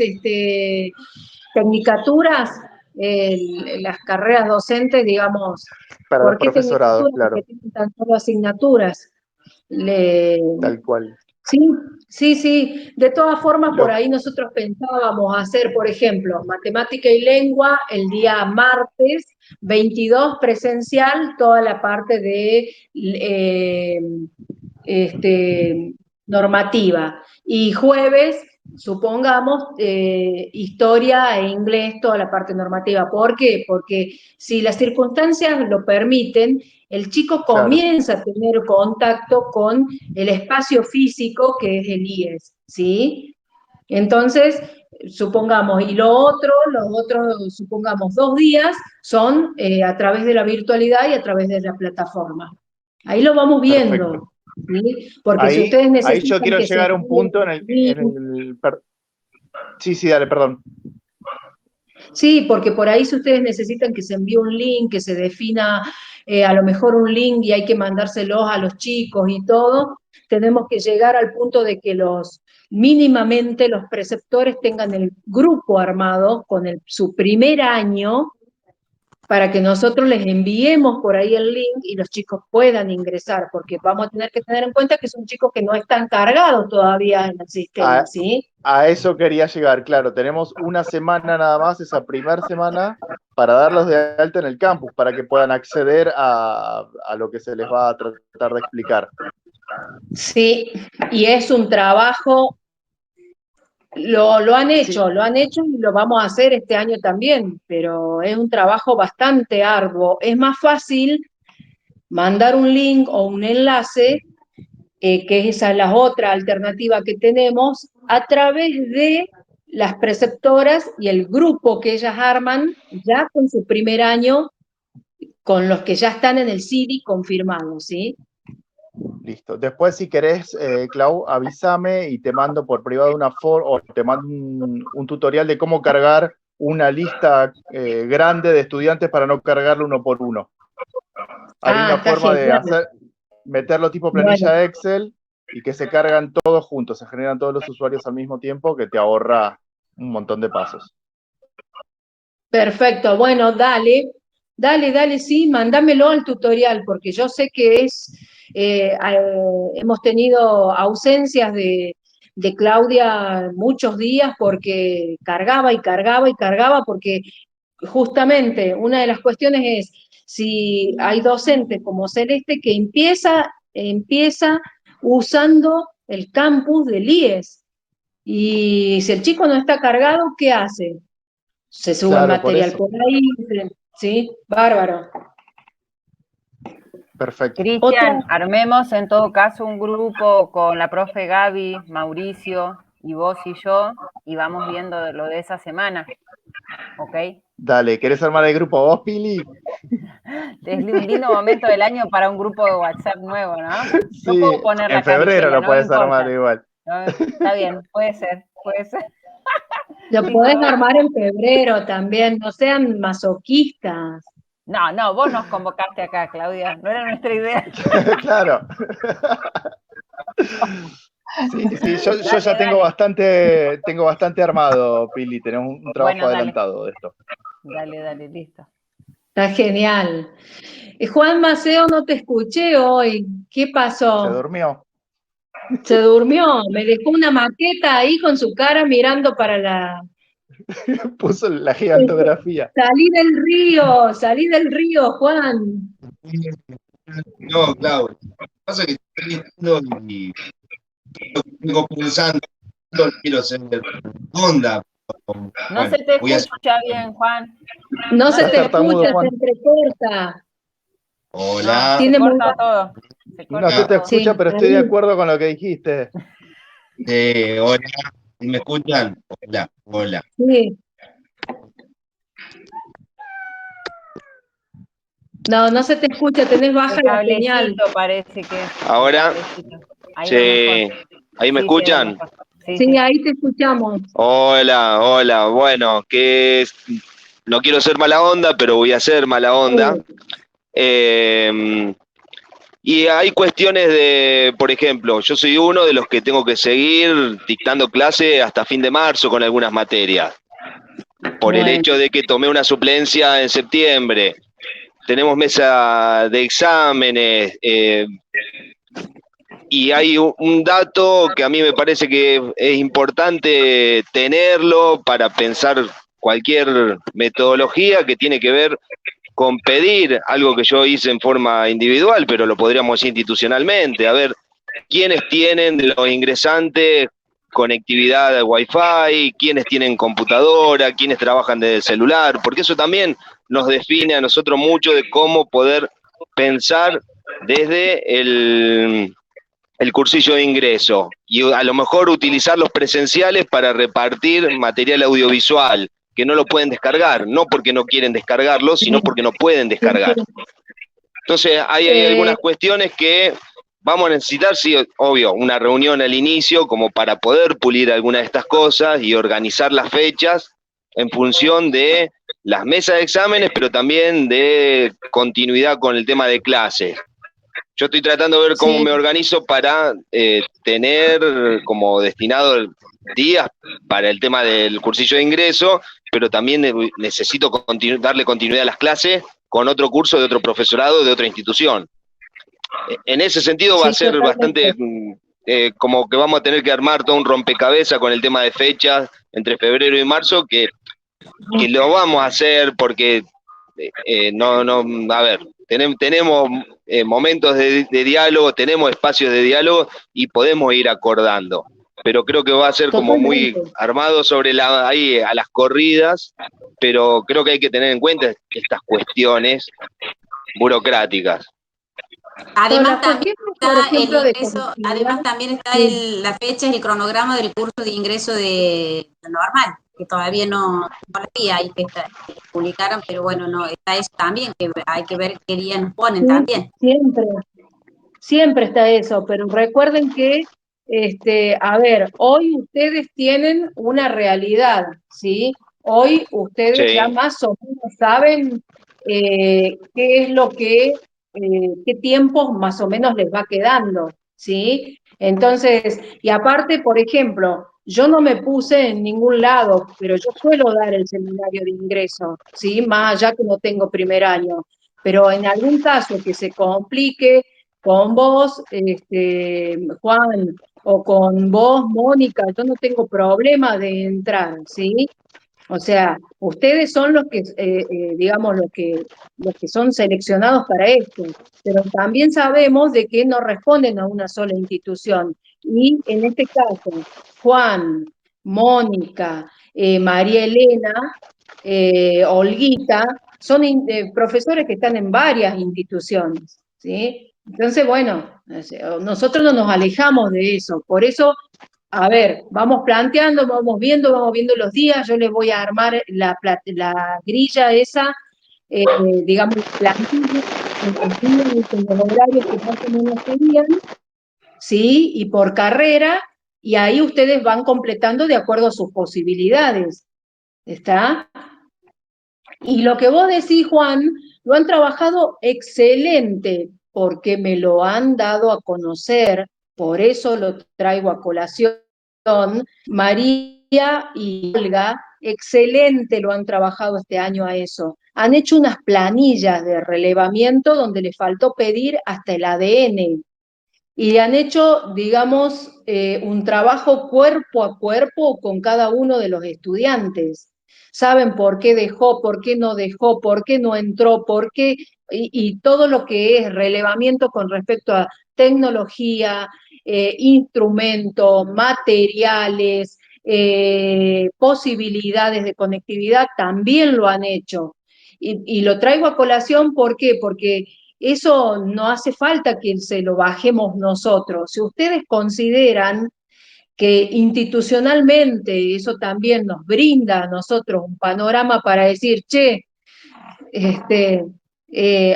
tecnicaturas, las carreras docentes, digamos. Para los ¿Por qué profesorados, tecnicaturas? claro, Porque tienen tan solo asignaturas. tal cual. Sí, sí, sí. De todas formas, por Lo- ahí nosotros pensábamos hacer, por ejemplo, matemática y lengua el día martes 22 presencial, toda la parte de normativa. Y jueves, supongamos, historia e inglés, toda la parte normativa. ¿Por qué? Porque si las circunstancias lo permiten, el chico Claro. comienza a tener contacto con el espacio físico que es el IES, ¿sí? Entonces, supongamos, y los otros, supongamos, 2 días son a través de la virtualidad y a través de la plataforma. Ahí lo vamos viendo, Perfecto. ¿sí? Porque si Ahí ustedes yo necesitan quiero que se llegar a un envíe punto en el sí, dale, perdón. Sí, porque por ahí si ustedes necesitan que se envíe un link, que se defina a lo mejor un link y hay que mandárselos a los chicos y todo, tenemos que llegar al punto de que mínimamente los preceptores tengan el grupo armado con su primer año para que nosotros les enviemos por ahí el link y los chicos puedan ingresar, porque vamos a tener que tener en cuenta que son chicos que no están cargados todavía en el sistema, ¿sí? A eso quería llegar, claro. Tenemos una semana nada más, esa primera semana, para darlos de alta en el campus, para que puedan acceder a lo que se les va a tratar de explicar. Sí, y es un trabajo, lo han hecho, Sí, lo han hecho y lo vamos a hacer este año también, pero es un trabajo bastante arduo. Es más fácil mandar un link o un enlace, que esa es la otra alternativa que tenemos, a través de las preceptoras y el grupo que ellas arman ya con su primer año, con los que ya están en el CIDI confirmados, ¿sí? listo. Después, si querés, Clau, avísame y te mando por privado una o te mando un tutorial de cómo cargar una lista grande de estudiantes para no cargarlo uno por uno. Hay una Está forma de genial. meterlo tipo Bueno, planilla Excel y que se cargan todos juntos, se generan todos los usuarios al mismo tiempo, que te ahorra un montón de pasos. perfecto, bueno, dale, sí, mándamelo al tutorial, porque yo sé que hemos tenido ausencias de Claudia muchos días porque cargaba y cargaba y cargaba, porque justamente una de las cuestiones es si hay docentes como Celeste que empieza usando el campus del IES, y si el chico no está cargado, ¿qué hace? Se sube Claro, por material eso. por ahí, ¿sí? Bárbaro. Perfecto. Otra, Cristian, armemos en todo caso un grupo con la profe Gaby, Mauricio y vos y yo, y vamos viendo lo de esa semana, ¿ok? Dale, ¿querés armar el grupo vos, Pili? Es un lindo momento del año para un grupo de WhatsApp nuevo, ¿no? Yo Sí, puedo poner en la febrero caripela, lo no me puedes armar importa. igual. No, está bien, puede ser, puede ser. lo podés Listo. armar en febrero también, no sean masoquistas. No, vos nos convocaste acá, Claudia, no era nuestra idea. Claro. Sí, yo ya Dale. tengo bastante armado, Pili, tenemos un trabajo Bueno, dale, adelantado de esto. listo. Está genial. Juan Maceo, no te escuché hoy. ¿Qué ¿Se pasó? durmió? Se durmió, me dejó una maqueta ahí con su cara mirando para la... Puso la gigantografía. Salí del río, Juan. No, claro. Lo que pasa es que estoy estudiando y vengo pensando, no quiero ser onda. No Bueno, se te voy a hacer. escucha bien, Juan. No se Estás te tartamudo, escucha, Juan. se entrecorta. Hola. No, Tiene se muy corta todo. Se No corta se te todo. escucha, Sí, pero estoy de ahí. acuerdo con lo que dijiste. Hola. ¿Me escuchan? Hola, hola. Sí. No, no se te escucha, tenés baja El la señal. cablecito parece que es. Ahora, El cablecito. Ahí sí, va mejor. ¿ahí me Sí, sí, ahí va escuchan? mejor. Sí, Sí, sí. ahí te escuchamos. Hola, hola, bueno, no quiero ser mala onda, pero voy a ser mala onda. Y hay cuestiones de, por ejemplo, yo soy uno de los que tengo que seguir dictando clase hasta fin de marzo con algunas materias, por el Bueno, hecho de que tomé una suplencia en septiembre. Tenemos mesa de exámenes, y hay un dato que a mí me parece que es importante tenerlo para pensar cualquier metodología que tiene que ver con pedir algo que yo hice en forma individual, pero lo podríamos hacer institucionalmente. A ver, ¿quiénes tienen de los ingresantes conectividad de Wi-Fi? ¿Quiénes tienen computadora? ¿Quiénes trabajan desde el celular? Porque eso también nos define a nosotros mucho de cómo poder pensar desde el cursillo de ingreso y a lo mejor utilizar los presenciales para repartir material audiovisual que no lo pueden descargar, no porque no quieren descargarlo, sino porque no pueden descargar. Entonces hay algunas cuestiones que vamos a necesitar, sí, obvio, una reunión al inicio como para poder pulir algunas de estas cosas y organizar las fechas en función de las mesas de exámenes, pero también de continuidad con el tema de clases. Yo estoy tratando de ver cómo sí. me organizo para tener como destinado días para el tema del cursillo de ingreso, pero también necesito darle continuidad a las clases con otro curso de otro profesorado de otra institución. En ese sentido va a Sí, ser totalmente. bastante como que vamos a tener que armar todo un rompecabezas con el tema de fechas entre febrero y marzo, que lo vamos a hacer porque a ver, tenemos momentos de diálogo, tenemos espacios de diálogo y podemos ir acordando. Pero creo que va a ser como muy Totalmente. armado ahí a las corridas, pero creo que hay que tener en cuenta estas cuestiones burocráticas. Además Las también cuestiones, por está el ejemplo, de ingreso, conectividad, además también está sí, la fecha y el cronograma del curso de ingreso de normal, que todavía no había, hay que publicaron, pero bueno, no, está eso también, que hay que ver qué día nos ponen sí, también. siempre está eso, pero recuerden que, a ver, hoy ustedes tienen una realidad, ¿sí? Hoy ustedes ya Sí, más o menos saben qué es lo que, qué tiempos más o menos les va quedando, ¿sí? Entonces, y aparte, por ejemplo, yo no me puse en ningún lado, pero yo suelo dar el seminario de ingreso, ¿sí? Más allá que no tengo primer año. Pero en algún caso que se complique con vos, Juan, o con vos, Mónica, yo no tengo problema de entrar, ¿sí? O sea, ustedes son los que, digamos, los que son seleccionados para esto, pero también sabemos de que no responden a una sola institución. Y en este caso, Juan, Mónica, María Elena, Olguita, son profesores que están en varias instituciones, ¿sí? Entonces, bueno, nosotros no nos alejamos de eso, por eso a ver, vamos planteando, vamos viendo los días, yo les voy a armar la grilla esa, digamos, plantilla, con los días y con los horarios que más o menos serían, ¿sí? Y por carrera, y ahí ustedes van completando de acuerdo a sus posibilidades, ¿está? Y lo que vos decís, Juan, lo han trabajado excelente, porque me lo han dado a conocer, por eso lo traigo a colación. María y Olga, excelente lo han trabajado este año a eso. Han hecho unas planillas de relevamiento donde les faltó pedir hasta el ADN, y han hecho, digamos, un trabajo cuerpo a cuerpo con cada uno de los estudiantes. Saben por qué dejó, por qué no dejó, por qué no entró, por qué, y todo lo que es relevamiento con respecto a tecnología, instrumentos, materiales, posibilidades de conectividad, también lo han hecho. Y lo traigo a colación, ¿por qué? Porque eso no hace falta que se lo bajemos nosotros. Si ustedes consideran que institucionalmente eso también nos brinda a nosotros un panorama para decir, che,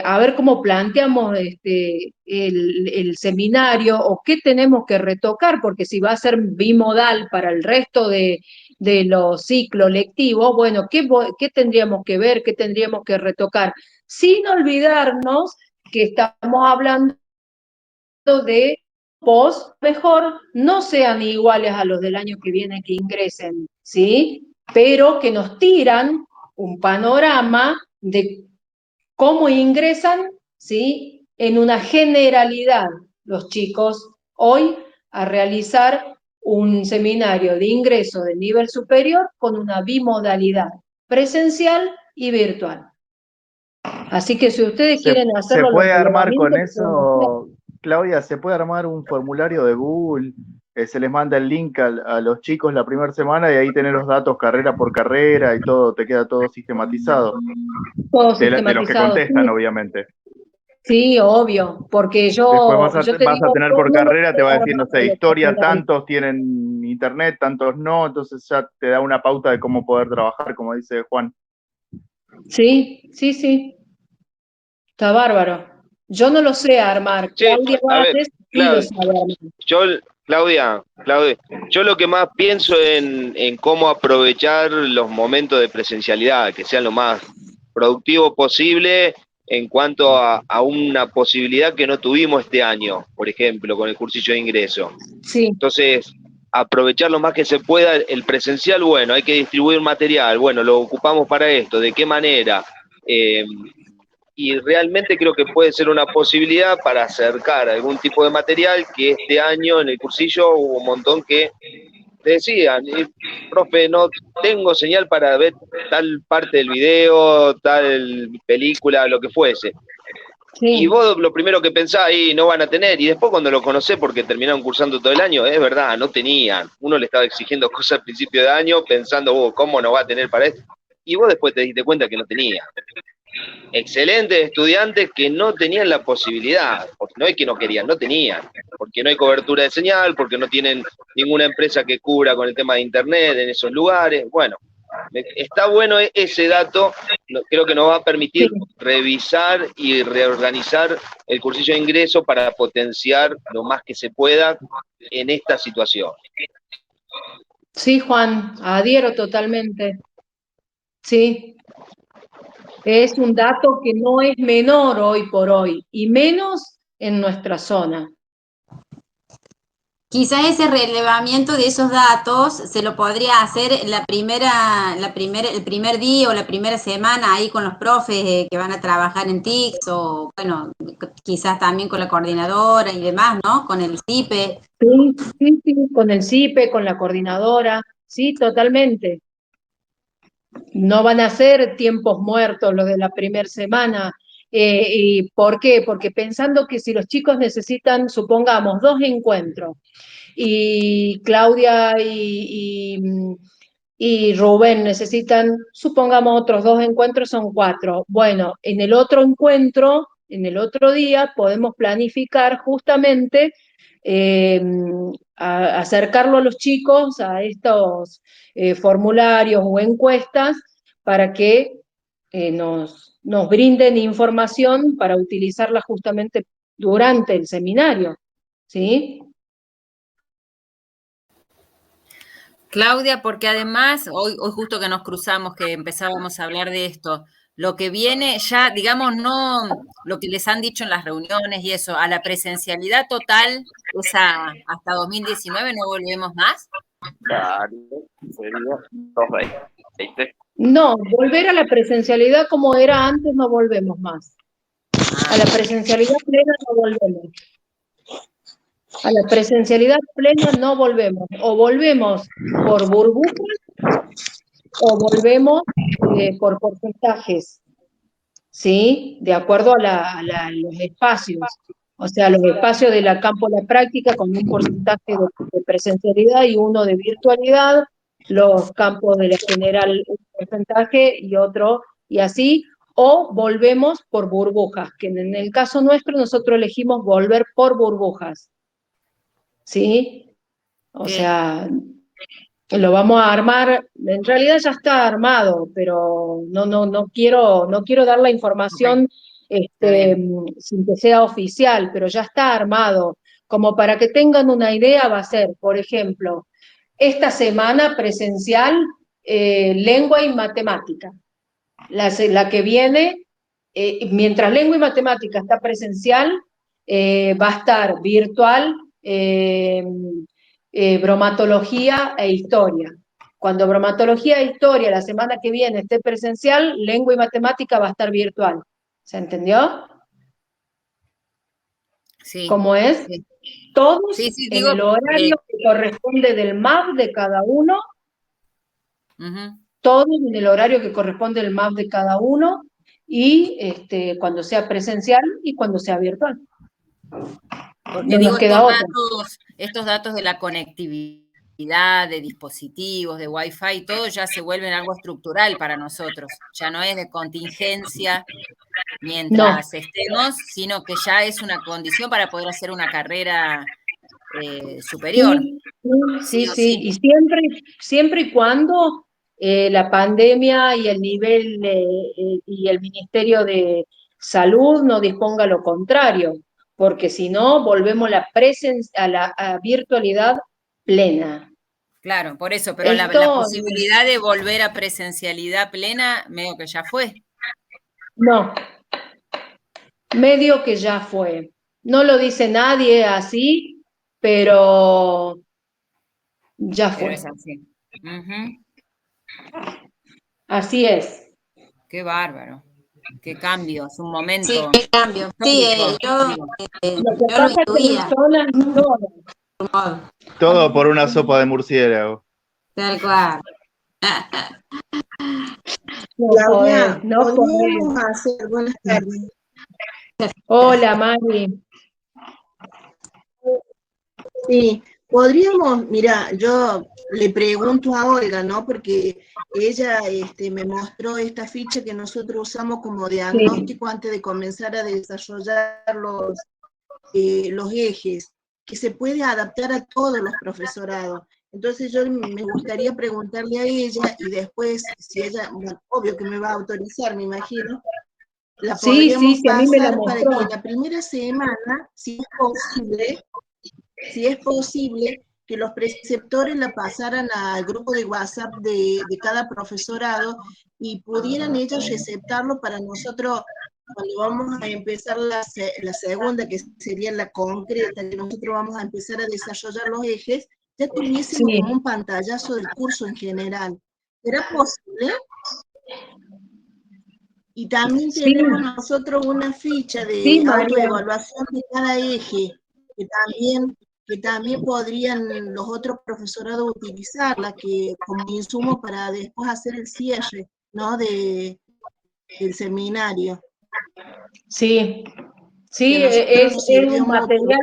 a ver cómo planteamos el seminario o qué tenemos que retocar, porque si va a ser bimodal para el resto de los ciclos lectivos, bueno, ¿qué tendríamos que ver, qué tendríamos que retocar? Sin olvidarnos que estamos hablando de post, mejor no sean iguales a los del año que viene que ingresen, ¿sí? Pero que nos tiran un panorama de cómo ingresan, ¿sí? En una generalidad los chicos hoy a realizar un seminario de ingreso de nivel superior con una bimodalidad presencial y virtual. Así que si ustedes quieren Se hacerlo, puede los armar con relevamientos, eso, Claudia, se puede armar un formulario de Google, se les manda el link a los chicos la primera semana y ahí tenés los datos carrera por carrera y todo, te queda todo sistematizado. todo De los que sistematizado, contestan, sí. obviamente. Sí, obvio, porque Después yo vas te a digo, tener yo por no lo carrera, sé te va a decir, armar no sé, con los historia, formularios. tantos tienen internet, tantos no, entonces ya te da una pauta de cómo poder trabajar, como dice Juan. Sí, sí, sí, está bárbaro. Yo no lo sé armar, Sí, Claudia a ver, Vázquez sí lo sabe armar. Claudia, yo lo que más pienso en cómo aprovechar los momentos de presencialidad, que sean lo más productivo posible en cuanto a una posibilidad que no tuvimos este año, por ejemplo, con el cursillo de ingreso. Sí. Entonces, aprovechar lo más que se pueda el presencial, bueno, hay que distribuir material, bueno, lo ocupamos para esto, ¿de qué manera? Y realmente creo que puede ser una posibilidad para acercar algún tipo de material que este año en el cursillo hubo un montón que te decían, profe, no tengo señal para ver tal parte del video, tal película, lo que fuese. Sí. Y vos lo primero que pensás ahí no van a tener, y después cuando lo conocés porque terminaron cursando todo el año, es verdad, no tenían. Uno le estaba exigiendo cosas al principio de año pensando, ¿cómo no va a tener para esto? Y vos después te diste cuenta que no tenía. Excelentes estudiantes que no tenían la posibilidad, porque no es que no querían, no tenían, porque no hay cobertura de señal, porque no tienen ninguna empresa que cubra con el tema de internet en esos lugares. Bueno, está bueno ese dato, creo que nos va a permitir revisar y reorganizar el cursillo de ingreso para potenciar lo más que se pueda en esta situación. Sí, Juan, adhiero totalmente. Sí. Es un dato que no es menor hoy por hoy, y menos en nuestra zona. Quizá ese relevamiento de esos datos se lo podría hacer el primer día o la primera semana ahí con los profes que van a trabajar en TICS o, bueno, quizás también con la coordinadora y demás, ¿no? Con el CIPE. Sí, sí, sí, con el CIPE, con la coordinadora, sí, totalmente. No van a ser tiempos muertos los de la primera semana. ¿Y por qué? Porque pensando que si los chicos necesitan, supongamos, 2 encuentros, y Claudia y Rubén necesitan, supongamos, otros 2 encuentros, son 4. Bueno, en el otro encuentro, en el otro día, podemos planificar justamente acercarlo a los chicos a estos formularios o encuestas para que nos brinden información para utilizarla justamente durante el seminario, ¿sí? Claudia, porque además, hoy justo que nos cruzamos, que empezábamos a hablar de esto, lo que viene ya, digamos, no lo que les han dicho en las reuniones y eso, a la presencialidad total, hasta 2019 no volvemos más. No, volver a la presencialidad como era antes no volvemos más. A la presencialidad plena no volvemos. A la presencialidad plena no volvemos. O volvemos por burbujas o volvemos por porcentajes, ¿sí? De acuerdo a los espacios. O sea, los espacios de la campo la práctica con un porcentaje de presencialidad y uno de virtualidad, los campos de la general un porcentaje y otro, y así, o volvemos por burbujas, que en el caso nuestro nosotros elegimos volver por burbujas, ¿sí? O sea, lo vamos a armar, en realidad ya está armado, pero no quiero dar la información sin que sea oficial, pero ya está armado. Como para que tengan una idea, va a ser, por ejemplo, esta semana presencial, lengua y matemática. La que viene, mientras lengua y matemática está presencial, va a estar virtual, bromatología e historia. Cuando bromatología e historia la semana que viene esté presencial, lengua y matemática va a estar virtual. ¿Se entendió? Sí. ¿Cómo es? Sí. Todos Sí, en el horario que corresponde del MAP de cada uno, todos en el horario que corresponde del MAP de cada uno, y cuando sea presencial y cuando sea virtual. Porque no digo, nos queda otra. estos datos de la conectividad, de dispositivos, de Wi-Fi, todo ya se vuelven algo estructural para nosotros. Ya no es de contingencia mientras estemos, sino que ya es una condición para poder hacer una carrera superior. Sí. Y siempre y cuando la pandemia y el nivel y el Ministerio de Salud no disponga lo contrario, porque si no, volvemos a la virtualidad plena. Claro, por eso, pero la posibilidad de volver a presencialidad plena, medio que ya fue. No, medio que ya fue. No lo dice nadie así, pero ya fue. Pero es así. Así es. Qué bárbaro. Qué cambio, es un momento. Sí, qué cambio. Sí, yo lo intuía. Todo por una sopa de murciélago. Tal cual. Claudia, podríamos hacer, buenas tardes. Hola, Mari. Sí, podríamos, mira, yo le pregunto a Olga, ¿no? Porque ella me mostró esta ficha que nosotros usamos como diagnóstico antes de comenzar a desarrollar los ejes, que se puede adaptar a todos los profesorados. Entonces yo me gustaría preguntarle a ella y después, si ella, bueno, obvio que me va a autorizar, me imagino, la podríamos pasar para que la primera semana, si es posible, que los preceptores la pasaran al grupo de WhatsApp de cada profesorado y pudieran ellos receptarlo para nosotros, cuando vamos a empezar la segunda, que sería la concreta, que nosotros vamos a empezar a desarrollar los ejes, ya tuviésemos como un pantallazo del curso en general. ¿Será posible? Y también tenemos nosotros una ficha de autoevaluación de cada eje, que también podrían los otros profesorados utilizarla como insumo para después hacer el cierre, ¿no? del seminario. Sí, es un material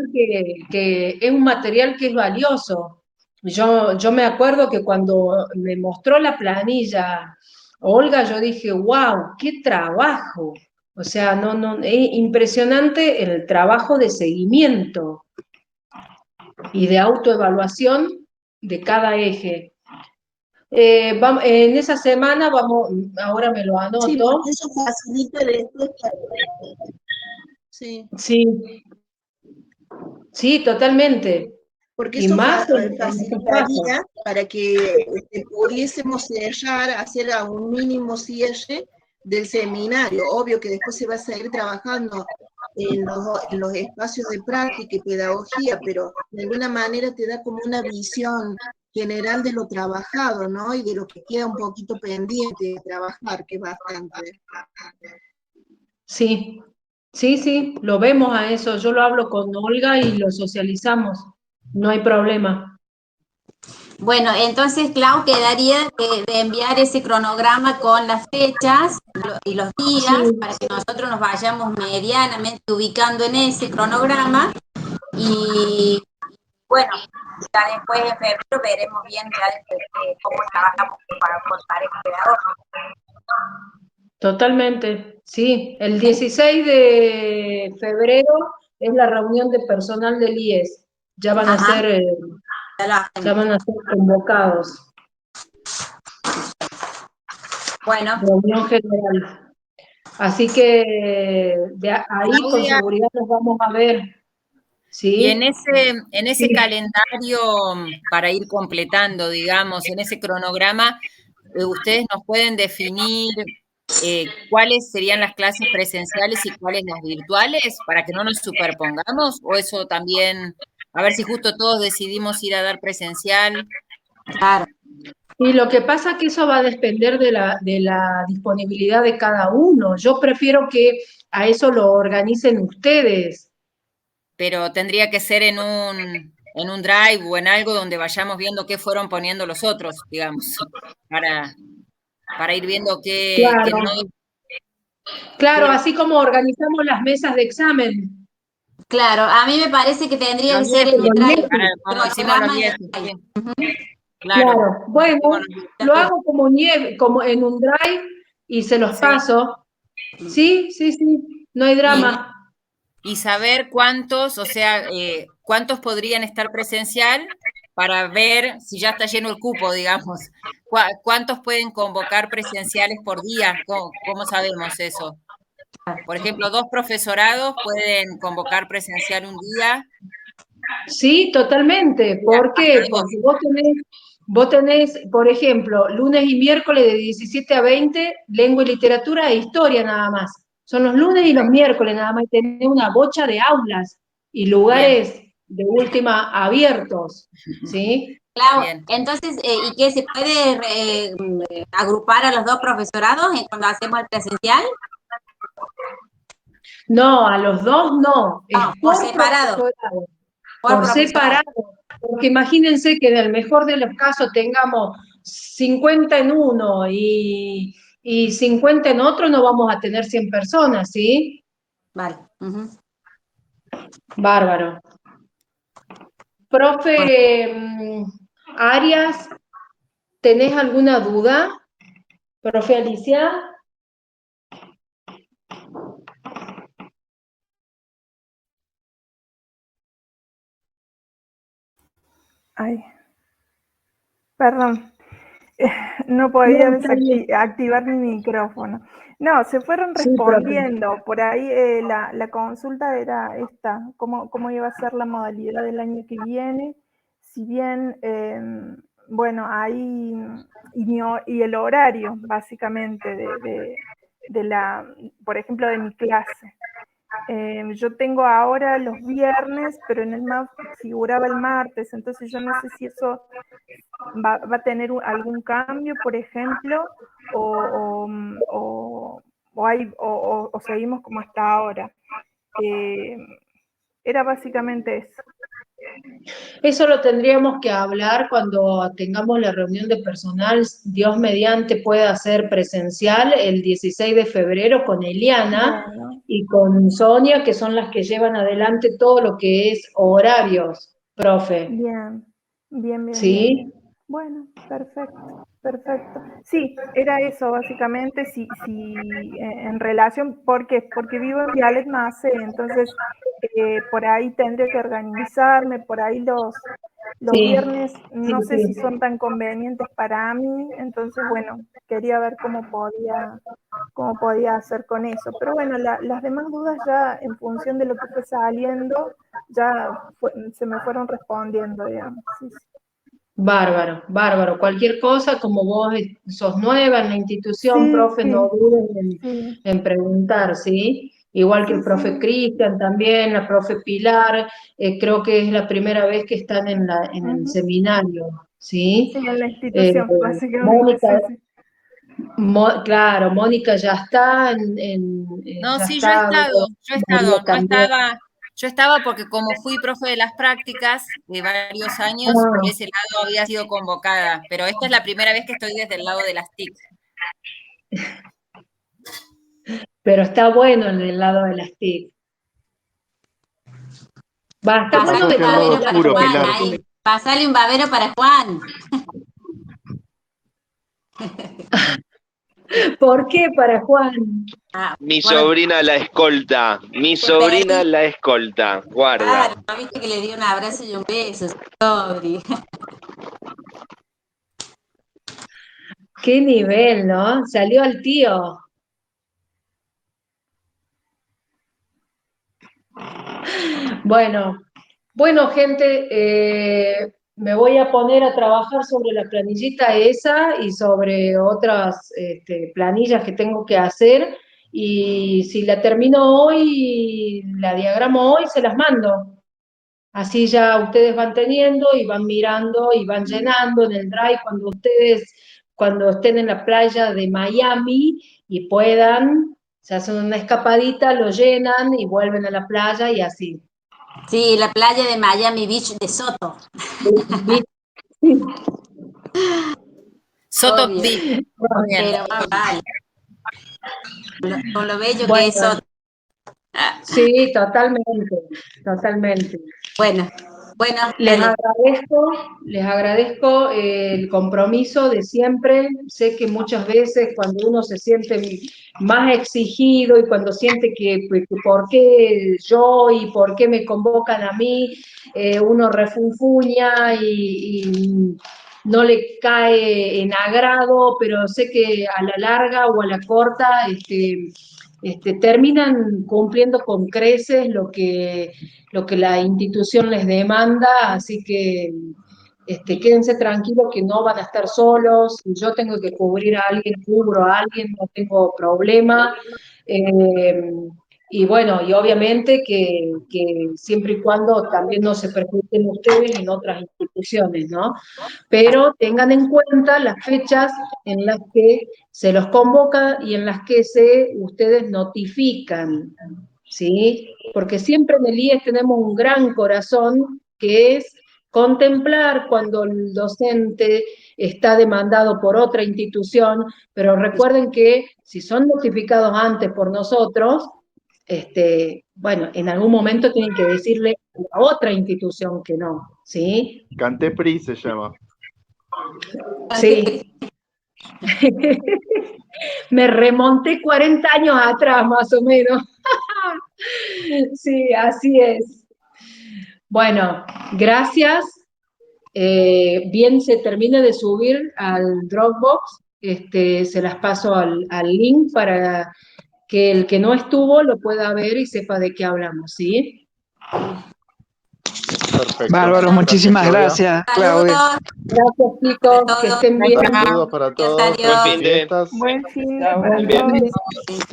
es un material que es valioso. Yo me acuerdo que cuando me mostró la planilla Olga, yo dije, wow, qué trabajo. O sea, es impresionante el trabajo de seguimiento y de autoevaluación de cada eje. En esa semana ahora me lo anoto. Sí, porque eso facilita después. Sí, totalmente. Porque y eso más facilitaría para que pudiésemos cerrar, hacer a un mínimo cierre del seminario. Obvio que después se va a seguir trabajando en los espacios de práctica y pedagogía, pero de alguna manera te da como una visión general de lo trabajado, ¿no? Y de lo que queda un poquito pendiente de trabajar, que es bastante. Sí, Sí, sí, lo vemos a eso. Yo lo hablo con Olga y lo socializamos. No hay problema. Bueno, entonces, Clau, quedaría de enviar ese cronograma con las fechas y los días Sí, para que nosotros nos vayamos medianamente ubicando en ese cronograma y bueno, ya después en febrero veremos bien ya cómo trabajamos con pareja pedagógica. totalmente. Sí, el 16 de febrero es la reunión de personal del IES. Ya van a Ajá, ser, ya lo hacemos. ya van a ser convocados. Bueno, Reunión general. Así que ahí con Claudia, seguridad nos vamos a ver. y en ¿Sí? ese Sí. calendario para ir completando, digamos, en ese cronograma, ustedes nos pueden definir cuáles serían las clases presenciales y cuáles las virtuales para que no nos superpongamos, o eso también, a ver si justo todos decidimos ir a dar presencial. claro. Y lo que pasa es que eso va a depender de la disponibilidad de cada uno. Yo prefiero que a eso lo organicen ustedes. Pero tendría que ser en un drive o en algo donde vayamos viendo qué fueron poniendo los otros, digamos, para ir viendo qué no. Claro, claro, así como organizamos las mesas de examen. Claro, a mí me parece que tendría que Los ser en viejes, el drive, como hicimos los cronograma en el viejos, drive. sí, claro, Claro, como hicimos bueno, los viejos. lo hago como nieve, como en un drive y se los Sí. paso. Sí, sí, sí, no hay Y, drama. y saber cuántos, o sea, cuántos podrían estar presencial para ver si ya está lleno el cupo, digamos. ¿Cuántos pueden convocar presenciales por día? ¿Cómo sabemos eso? Por ejemplo, 2 profesorados pueden convocar presencial un día. Sí, totalmente. ¿Por Hasta qué? 2. Porque vos tenés, por ejemplo, lunes y miércoles de 17 a 20, lengua y literatura e historia nada más. Son los lunes y los miércoles nada más. Y tenés una bocha de aulas y Bien, lugares de última abiertos, ¿sí? Clau, bien. entonces, ¿y qué se puede agrupar a los dos profesorados cuando hacemos el presencial? No, a los dos no, es No, por por separado, profesorado, por por profesorado. separado. Porque imagínense que en el mejor de los casos tengamos 50 en uno y 50 en otro, no vamos a tener 100 personas, ¿sí? Vale. Bárbaro. Bueno, Profe Arias, ¿tenés alguna duda? Profe Alicia. Ay, perdón, no No, podía está bien. activar mi micrófono. No, se fueron Sí, profe. respondiendo. Por ahí la consulta era esta, cómo iba a ser la modalidad del año que viene. Si bien, bueno, ahí, y el horario, básicamente, por ejemplo, de mi clase. Yo tengo ahora los viernes, pero en el MAP figuraba el martes, entonces yo no sé si eso va a tener algún cambio, por ejemplo, o seguimos como hasta ahora. Era básicamente eso. Eso lo tendríamos que hablar cuando tengamos la reunión de personal, Dios mediante pueda ser presencial el 16 de febrero con Eliana Bueno, y con Sonia, que son las que llevan adelante todo lo que es horarios, profe. bien, bien, bien, bien, ¿Sí? bien. Bueno, perfecto, perfecto. Sí, era eso básicamente, en relación, ¿por qué? Porque vivo en Vialet Mace, entonces por ahí tendré que organizarme, por ahí los Sí, viernes sí, no sé si sí. son tan convenientes para mí, entonces bueno, quería ver cómo podía hacer con eso. Pero bueno, las demás dudas ya en función de lo que fue saliendo, ya se me fueron respondiendo, digamos. Sí, sí. Bárbaro, bárbaro. Cualquier cosa, como vos sos nueva en la institución, Sí, profe, no dudes sí, en preguntar, ¿sí? Igual que sí, el profe sí. Cristian también, la profe Pilar, creo que es la primera vez que están en el Ujú. seminario, ¿sí? Sí, en la Eh, institución, básicamente, Mónica, sí, sí. Claro, Mónica ya está No, ya sí, yo he está, estado, María también. yo estaba porque como fui profe de las prácticas de varios años, por Ah, ese lado había sido convocada, pero esta es la primera vez que estoy desde el lado de las TIC. pero está bueno en el lado de las TIC. Va, está bueno Pasale de Pasate al lado un todos babero para oscuro, lados. Juan Pilar. ahí. Pasale un babero para Juan. ¿Por qué para Juan? Ah, Mi bueno, sobrina la escolta, mi te pedí, sobrina la escolta, guarda. claro, ¿no viste que le di un abrazo y un beso? Sobri. Qué nivel, ¿no? Salió al tío. Bueno, bueno, gente, me voy a poner a trabajar sobre la planillita esa y sobre otras planillas que tengo que hacer. Y si la termino hoy, la diagramo hoy, se las mando. Así ya ustedes van teniendo y van mirando y van llenando en el Drive cuando estén en la playa de Miami y puedan, se hacen una escapadita, lo llenan y vuelven a la playa y así. Sí, la playa de Miami Beach de Soto. Soto Obvio. Beach, muy bien. Pero más vale. Con lo bello que es Bueno, Soto. sí, totalmente, totalmente. Bueno, Les dale. agradezco el compromiso de siempre. Sé que muchas veces cuando uno se siente más exigido y cuando siente que por qué yo y por qué me convocan a mí, uno refunfuña y no le cae en agrado, pero sé que a la larga o a la corta terminan cumpliendo con creces lo que la institución les demanda, así que quédense tranquilos que no van a estar solos, si yo tengo que cubrir a alguien, cubro a alguien, no tengo problema. Y bueno, y obviamente que siempre y cuando también no se perjudiquen ustedes en otras instituciones, ¿no? Pero tengan en cuenta las fechas en las que se los convoca y en las que ustedes notifican, ¿sí? Porque siempre en el IES tenemos un gran corazón que es contemplar cuando el docente está demandado por otra institución, pero recuerden que si son notificados antes por nosotros, bueno, en algún momento tienen que decirle a la otra institución que no, ¿sí? Cantepri se llama. Sí. Me remonté 40 años atrás, más o menos. Sí, así es. Bueno, gracias. Bien se termine de subir al Dropbox. Se las paso al link para que el que no estuvo lo pueda ver y sepa de qué hablamos, ¿sí? Perfecto. Bárbaro, muchísimas gracias, Claudia. Saludos. Gracias, chicos, que estén bien. Saludos para todos. Buen fin de. Fiestas. Buen fin de Chao, para buen todos. fin.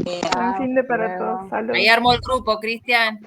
Buen fin de para todos. Saludos. Ahí armó el grupo, Cristian.